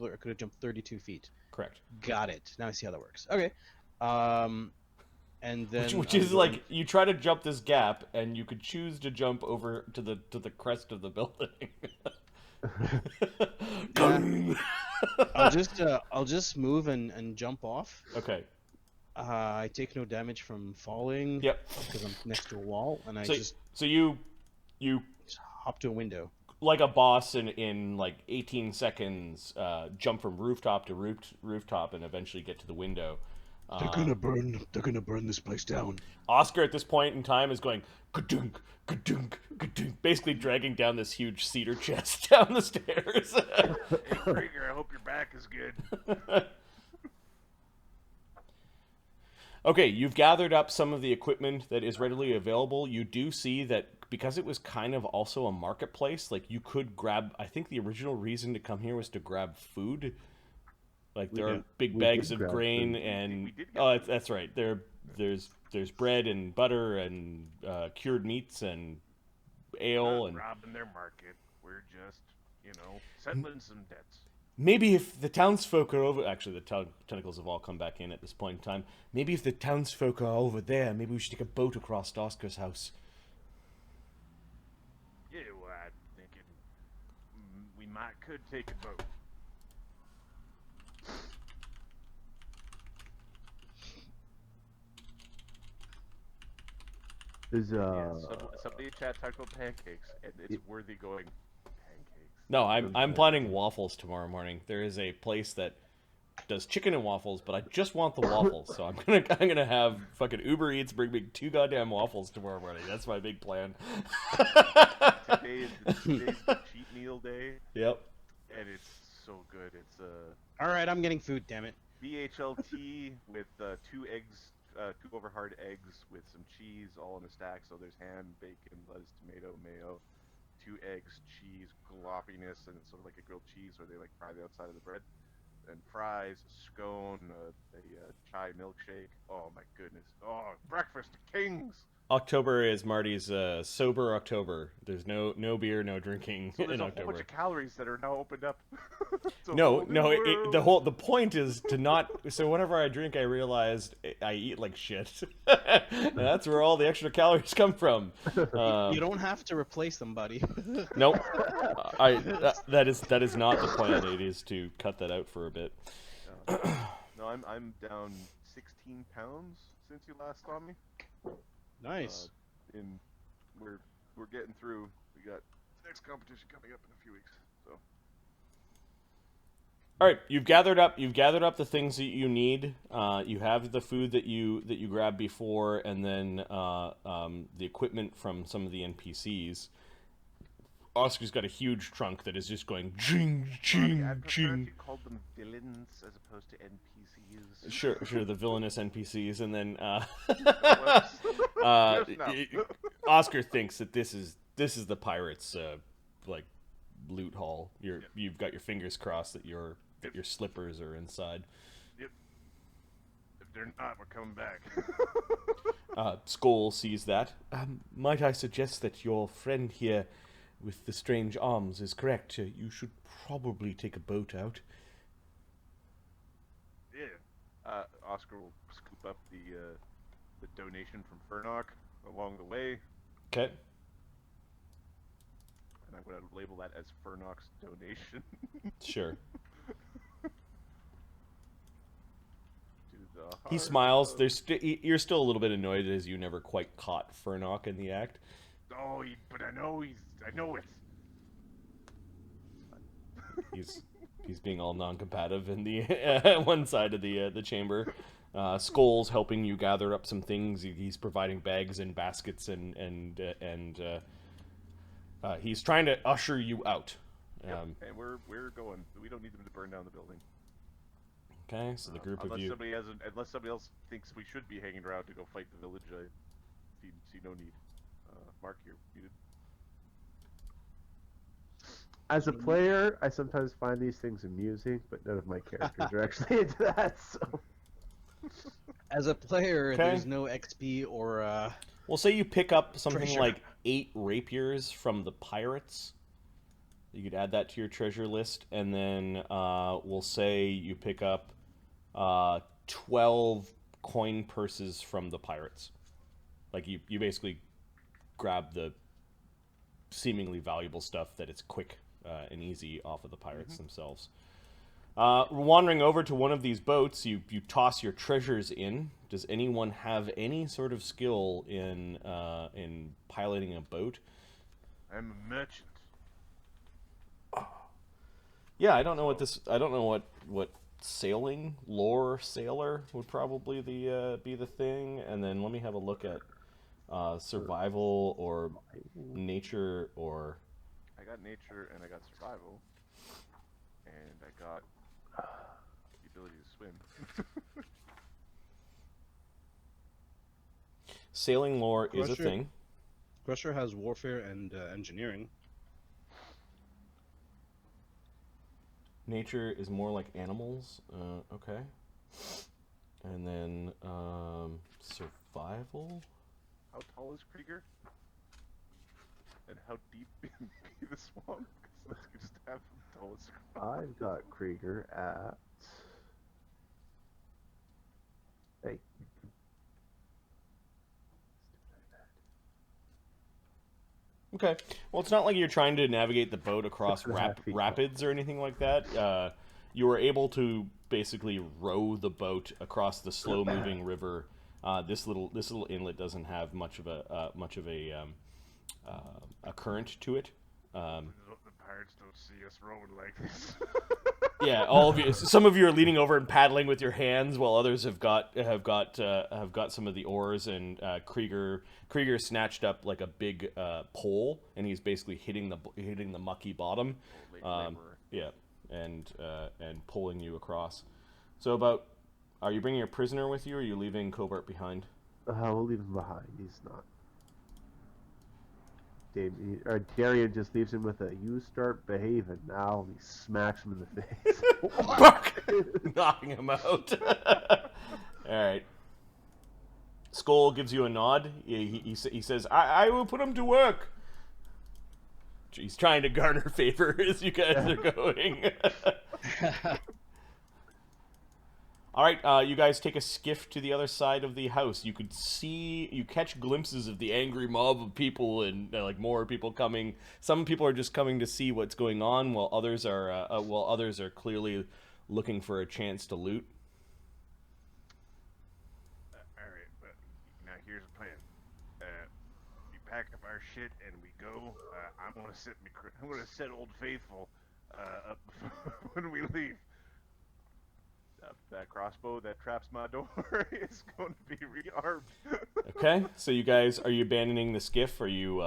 I could have jumped 32 feet. Correct. Got it. Now I see how that works. Okay. And then Which I'm is going- like you try to jump this gap, and you could choose to jump over to the crest of the building. I'll just move and jump off. Okay. I take no damage from falling. Yep. Because I'm next to a wall, and I So just you hop to a window. like a boss in like 18 seconds jump from rooftop to rooftop and eventually get to the window. They're gonna burn this place down. Oscar at this point in time is going ka-dunk, ka-dunk, ka-dunk, basically dragging down this huge cedar chest down the stairs. Hey Krieger, I hope your back is good. Okay, you've gathered up some of the equipment that is readily available. You do see that because it was kind of also a marketplace, like you could grab. I think the original reason to come here was to grab food. Like there are big we bags did of grab grain food. and We did get oh, food. that's right. There's bread and butter and cured meats and ale Not and robbing their market. We're just, settling some debts. maybe if the townsfolk are over. Actually, the tentacles have all come back in at this point in time. Maybe if the townsfolk are over there, maybe we should take a boat across to Oscar's house. Yeah, well, I'm thinking we could take a boat. Is Yeah, somebody in chat talked about pancakes, and it's worthy going. Pancakes. No, I'm planning waffles tomorrow morning. There is a place that does chicken and waffles, but I just want the waffles, so I'm gonna have fucking Uber Eats bring me 2 goddamn waffles tomorrow morning. That's my big plan. Today's the cheat meal day, Yep. and it's so good. It's All right, I'm getting food. Damn it. BHLT with 2 eggs, 2 over hard eggs with some cheese, all in a stack. So there's ham, bacon, lettuce, tomato, mayo, 2 eggs, cheese, gloppiness, and it's sort of like a grilled cheese where they like fry the outside of the bread. And fries, a scone, a chai milkshake. Oh my goodness! Oh, breakfast kings. October is Marty's sober October. There's no beer, no drinking So there's in a October. whole bunch of calories that are now opened up. It's a No, whole new no. world. The point is to not. So whenever I drink, I realized I eat like shit. That's where all the extra calories come from. You don't have to replace them, buddy. Nope. That is not the plan. It is to cut that out for a bit. No, I'm down 16 pounds since you last saw me. Nice. We're getting through. We got next competition coming up in a few weeks. So All right, you've gathered up the things that you need. You have the food that you grabbed before, and then the equipment from some of the NPCs. Oscar's got a huge trunk that is just going ching I ching prefer if ching. you called them villains as opposed to NPCs. Sure, the villainous NPCs, and then Yes, no. Oscar thinks that this is the pirates' like loot haul. You've got your fingers crossed that your slippers are inside. Yep. If they're not, we're coming back. Skull sees that. Might I suggest that your friend here with the strange arms is correct? You should probably take a boat out. Yeah. Oscar will scoop up the donation from Furnock along the way, Okay. and I'm going to label that as Furnock's donation. Sure. To the He heart smiles. of- You're still a little bit annoyed as you never quite caught Furnock in the act. Oh, but I know it's. He's being all non-combative in the one side of the chamber. Skull's helping you gather up some things. He's providing bags and baskets and he's trying to usher you out. Yep, and we're going. We don't need them to burn down the building. Okay, so the group of unless you. Unless somebody else thinks we should be hanging around to go fight the village, I see no need. Mark, you're muted. As a player, I sometimes find these things amusing, but none of my characters are actually into that. So As a player, Okay. there's no XP or Well, say you pick up something Treasure. like 8 rapiers from the pirates. You could add that to your treasure list, and then we'll say you pick up 12 coin purses from the pirates. Like you basically grab the seemingly valuable stuff that it's quick and easy off of the pirates themselves. Wandering over to one of these boats, you toss your treasures in. Does anyone have any sort of skill in piloting a boat? I'm a merchant. Yeah, I don't know what sailing lore sailor would probably be the thing. And then let me have a look at survival or nature or. I got nature and I got survival, and I got the ability to swim. sailing lore is a Crusher. thing. Crusher has warfare and engineering. Nature is more like animals. Okay. And then survival. How tall is Krieger? And how deep be the swamp? Because let's just have the tallest. I've got Krieger at. Hey. Okay. Well, it's not like you're trying to navigate the boat across 6.5 feet rapids or anything like that. You were able to basically row the boat across the slow-moving river. This little inlet doesn't have much of a current to it. The pirates don't see us rowing like this. Yeah, all of you. Some of you are leaning over and paddling with your hands, while others have got some of the oars. And Krieger snatched up like a big pole, and he's basically hitting the mucky bottom. Yeah, and pulling you across. So are you bringing a prisoner with you, or are you leaving Cobart behind? We'll leave him behind. He's not. Darian just leaves him with a "you start behaving now," and he smacks him in the face. Knocking him out. Alright. Skull gives you a nod. He says, I will put him to work. He's trying to garner favor as you guys are going. Alright, you guys take a skiff to the other side of the house. You catch glimpses of the angry mob of people and like more people coming. Some people are just coming to see what's going on, while others are clearly looking for a chance to loot. Alright, but now here's the plan. We pack up our shit and we go. I'm gonna set Old Faithful up when we leave. That crossbow that traps my door is going to be rearmed. Okay, so you guys, are you abandoning the skiff? Are you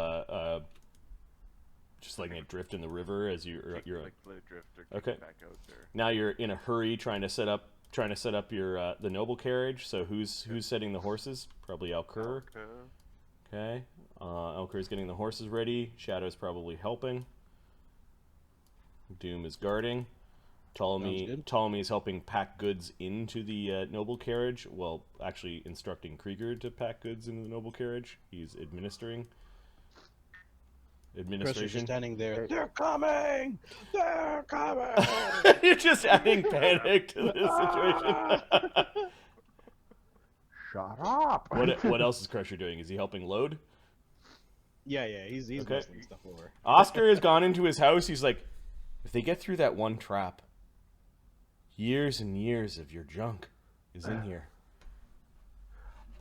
just letting it drift in the river as you're let it drift or okay. back out there. Now you're in a hurry trying to set up your the noble carriage. So who's setting the horses? Probably Alcur. Okay, Alcur's getting the horses ready. Shadow's probably helping. Doom is guarding. Ptolemy is helping pack goods into the noble carriage, while actually instructing Krieger to pack goods into the noble carriage. He's administration. Pressure's just standing there. They're coming! They're coming! You're just adding panic to this situation. Shut up! What else is Crusher doing? Is he helping load? Yeah, he's Okay. muscling stuff over. Oscar has gone into his house. He's like, if they get through that one trap, years and years of your junk is in here.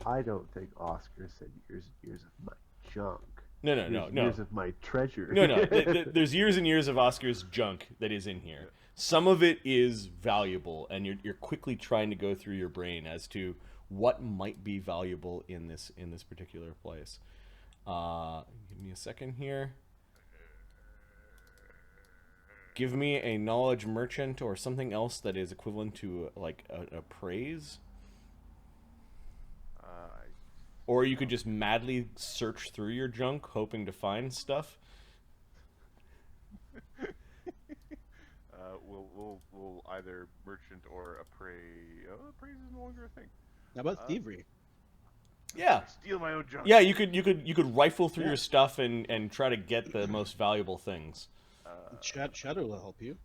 I don't think Oscar said years and years of my junk. No. Years of my treasure. No. There's years and years of Oscar's junk that is in here. Some of it is valuable, and you're quickly trying to go through your brain as to what might be valuable in this particular place. Give me a second here. Give me a knowledge merchant or something else that is equivalent to like a praise. Or you could just madly search through your junk, hoping to find stuff. We'll either merchant or appraise. Oh, appraise is no longer a thing. How about thievery? Yeah. Steal my own junk. Yeah, you could rifle through your stuff and try to get the most valuable things. Shadow will help you.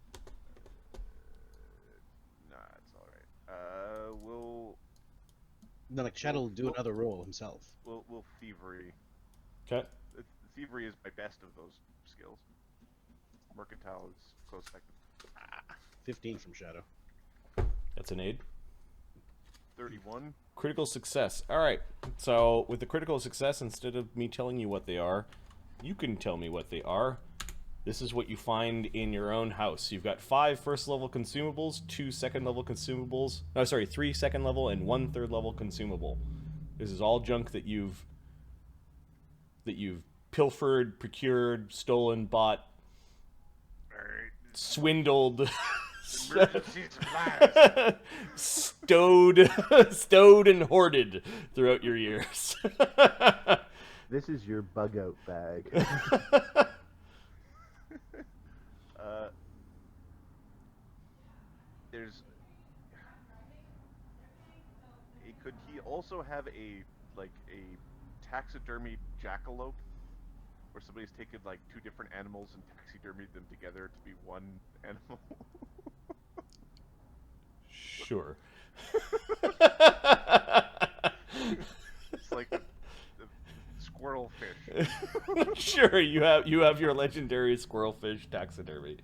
Nah, it's all right. We'll No, like Shadow will do another roll himself. we'll thievery. Okay. Thievery is my best of those skills. Mercantile is close second. 15 from Shadow. That's an aid. 31. Critical success. All right. So with the critical success, instead of me telling you what they are, you can tell me what they are. This is what you find in your own house. You've got 5 first-level consumables, 2 second-level consumables. No, sorry, 3 second-level and 1 third-level consumable. This is all junk that you've pilfered, procured, stolen, bought, All right. swindled, Emergency supplies. stowed and hoarded throughout your years. This is your bug out bag. There's. Could he also have a taxidermy jackalope, where somebody's taken like two different animals and taxidermied them together to be one animal? Sure. It's like the squirrel fish. Sure, you have your legendary squirrelfish taxidermy.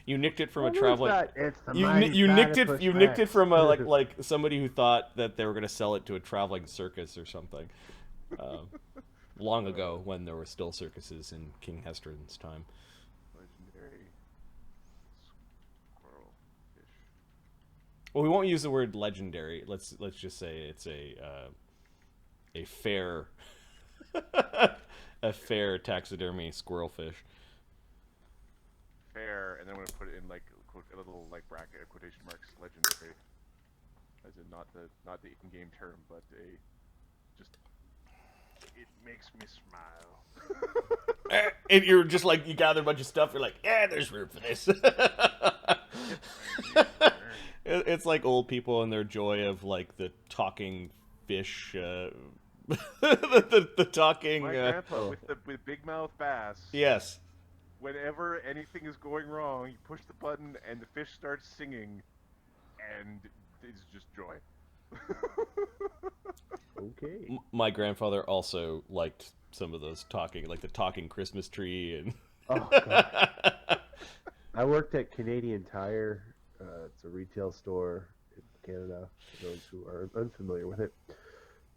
You nicked it from a traveling. You nicked it from a like somebody who thought that they were going to sell it to a traveling circus or something. Long ago, when there were still circuses in King Hestron's time. Legendary squirrel fish. Well, we won't use the word legendary. Let's just say it's a fair a fair taxidermy squirrelfish. Fair, and then I'm gonna put it in like a little like bracket quotation marks legendary, as in not the in-game term, but it makes me smile. And you're just like, you gather a bunch of stuff. You're like, yeah, there's room for this. It's like old people and their joy of like the talking fish. the talking. My grandpa with big mouth bass. Yes. Whenever anything is going wrong, you push the button and the fish starts singing, and it's just joy. Okay. My grandfather also liked some of those talking, like the talking Christmas tree and. Oh, God. I worked at Canadian Tire. It's a retail store in Canada, for those who are unfamiliar with it.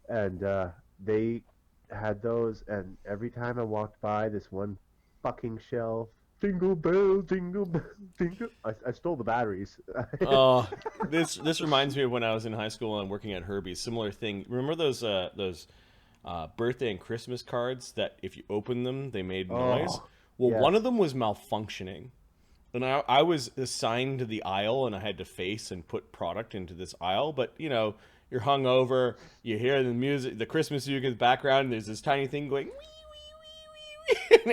And they had those, and every time I walked by this one fucking shelf, jingle bell, jingle bell, jingle. I stole the batteries. Oh, this reminds me of when I was in high school and working at Herbie's. Similar thing. Remember those birthday and Christmas cards that if you open them they made noise? Well, yes. One of them was malfunctioning, and I was assigned to the aisle, and I had to face and put product into this aisle. But you know, you're hungover, you hear the music, the Christmas music in the background, and there's this tiny thing going.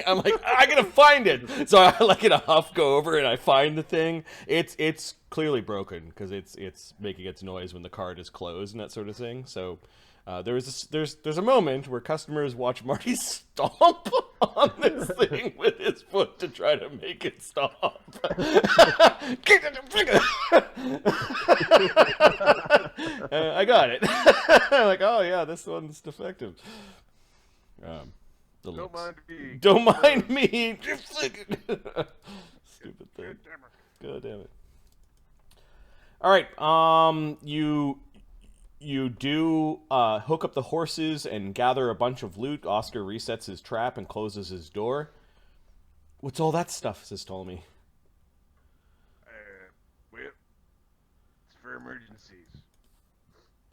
I'm like, I gotta find it. So I like in a huff go over and I find the thing. It's clearly broken because it's making its noise when the card is closed and that sort of thing. So there's a moment where customers watch Marty stomp on this thing with his foot to try to make it stop. I got it. I'm like, oh yeah, this one's defective. Don't mind me. Don't mind me. Stupid thing. God damn it. All right. You do hook up the horses and gather a bunch of loot. Oscar resets his trap and closes his door. What's all that stuff? Says Ptolemy. Well, it's for emergencies.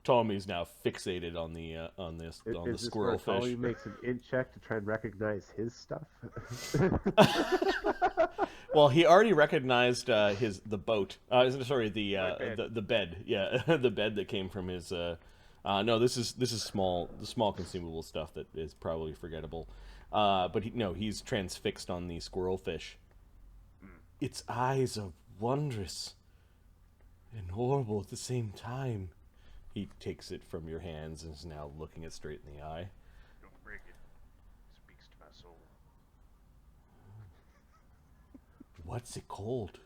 Ptolemy's now fixated on the squirrel fish. He makes an int check to try and recognize his stuff. Well, he already recognized the boat. Sorry, the bed. Yeah, the bed that came from his. No, this is the small consumable stuff that is probably forgettable. But he's transfixed on the squirrel fish. Its eyes are wondrous and horrible at the same time. He takes it from your hands and is now looking it straight in the eye. Don't break it. It speaks to my soul. What's it called?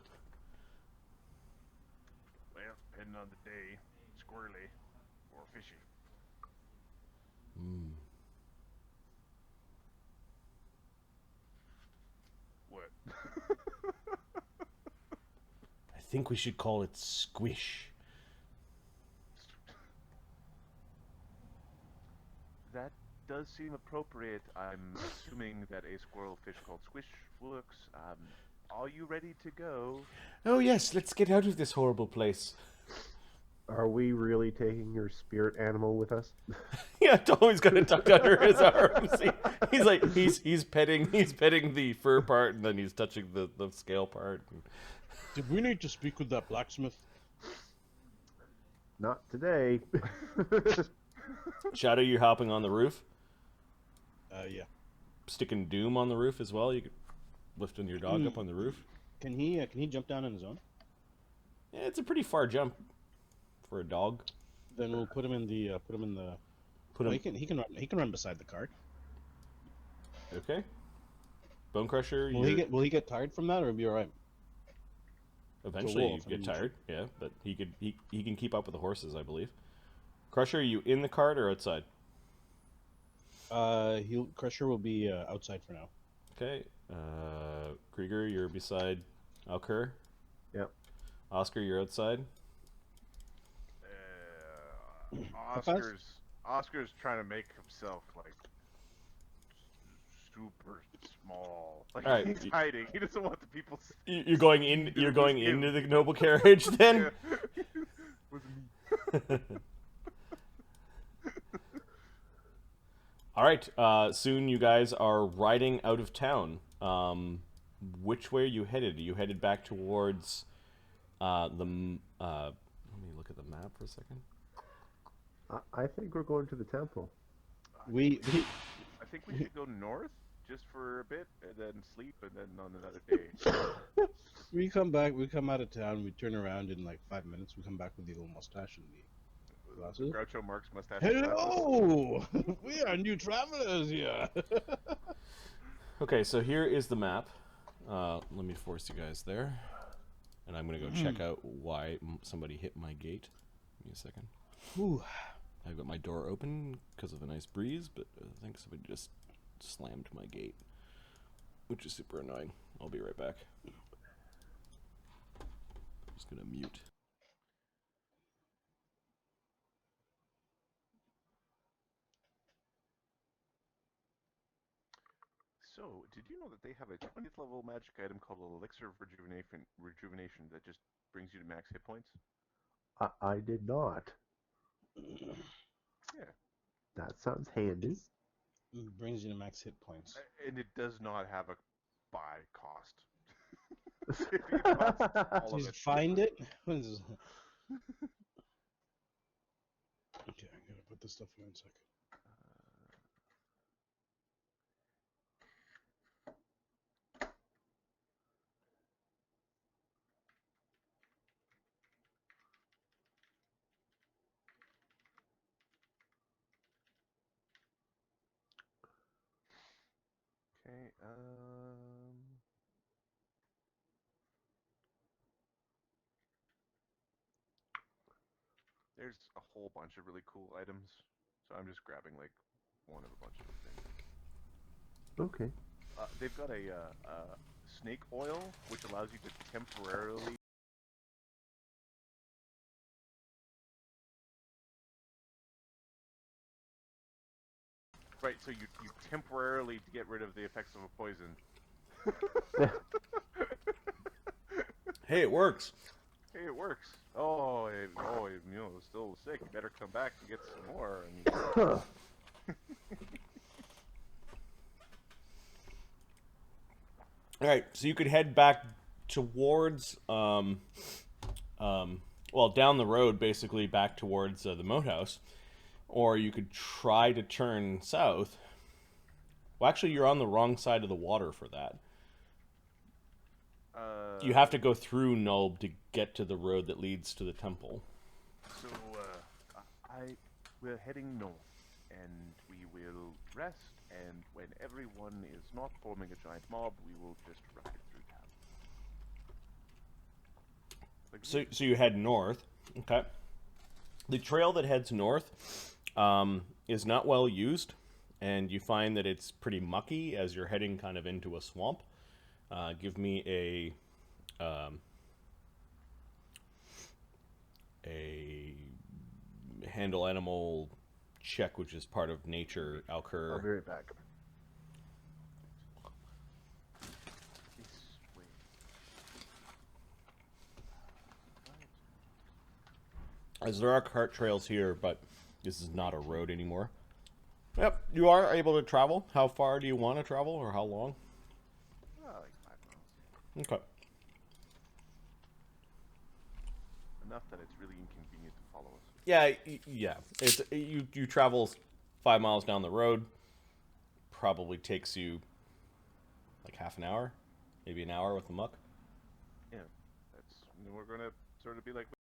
Well, depending on the day, squirrely or fishy. What? I think we should call it Squish. That does seem appropriate. I'm assuming that a squirrel fish called Squish works. Are you ready to go? Oh yes, let's get out of this horrible place. Are we really taking your spirit animal with us? Yeah, Tolub's got it tucked under his arms. He's like he's petting the fur part, and then he's touching the scale part. Did we need to speak with that blacksmith? Not today. Shadow, you hopping on the roof, Yeah. sticking Doom on the roof as well. You could lifting your dog up on the roof. Can he jump down on his own? Yeah, it's a pretty far jump for a dog. Then we'll put him in the Put him. he can run beside the cart. Okay. Bone Crusher. Will he get tired from that, or be all right? Eventually, you wolf, get I'm tired. Yeah, but he can keep up with the horses, I believe. Crusher, are you in the cart or outside? Crusher will be outside for now. Okay. Krieger, you're beside Alcur. Yep. Oscar, you're outside. Oscar's trying to make himself like super small. Like All right. he's hiding. He doesn't want the people. You're going in. You're going into the noble carriage then. Yeah. Wasn't me. All right. Soon you guys are riding out of town. Which way are you headed? Are you headed back towards let me look at the map for a second. I think we're going to the temple. We I think we should go north just for a bit and then sleep and then on another day. we come back. We come out of town. We turn around in like 5 minutes. We come back with the little mustache and the glasses. Groucho Marx mustache. and glasses. Hello, we are new travelers here. Okay, so here is the map. Let me force you guys there, and I'm gonna go check out why somebody hit my gate. Give me a second. Ooh. I've got my door open because of a nice breeze, but I think somebody just slammed my gate, which is super annoying. I'll be right back. I'm just gonna mute. So, did you know that they have a 20th level magic item called Elixir of Rejuvenation that just brings you to max hit points? I did not. Yeah. That sounds handy. Brings you to max hit points. And it does not have a buy cost. It costs all of Just it. find it. What is this? Okay, I'm gonna put this stuff in a second. Okay, there's a whole bunch of really cool items, so I'm just grabbing like one of a bunch of things. Okay. They've got a snake oil, which allows you to temporarily. Right, so you temporarily get rid of the effects of a poison. Hey, it works. Hey, it works. Still sick. You better come back to get some more. All right, so you could head back towards, well, down the road, basically back towards the moat house, or you could try to turn south. Well, actually, you're on the wrong side of the water for that. You have to go through Nulb to get to the road that leads to the temple. So, we're heading north, and we will rest, and when everyone is not forming a giant mob, we will just ride through town. So you head north. Okay. The trail that heads north is not well used, and you find that it's pretty mucky as you're heading kind of into a swamp. Give me a handle animal check, which is part of nature. Alcur. I'll be right back. This way. as there are cart trails here, but this is not a road anymore. Yep, you are able to travel. How far do you want to travel, or how long? Like 5 miles. Okay. Enough that it's really inconvenient to follow us. Yeah, yeah. It's you travel 5 miles down the road. Probably takes you like half an hour, maybe an hour with the muck. Yeah, we're gonna sort of be like.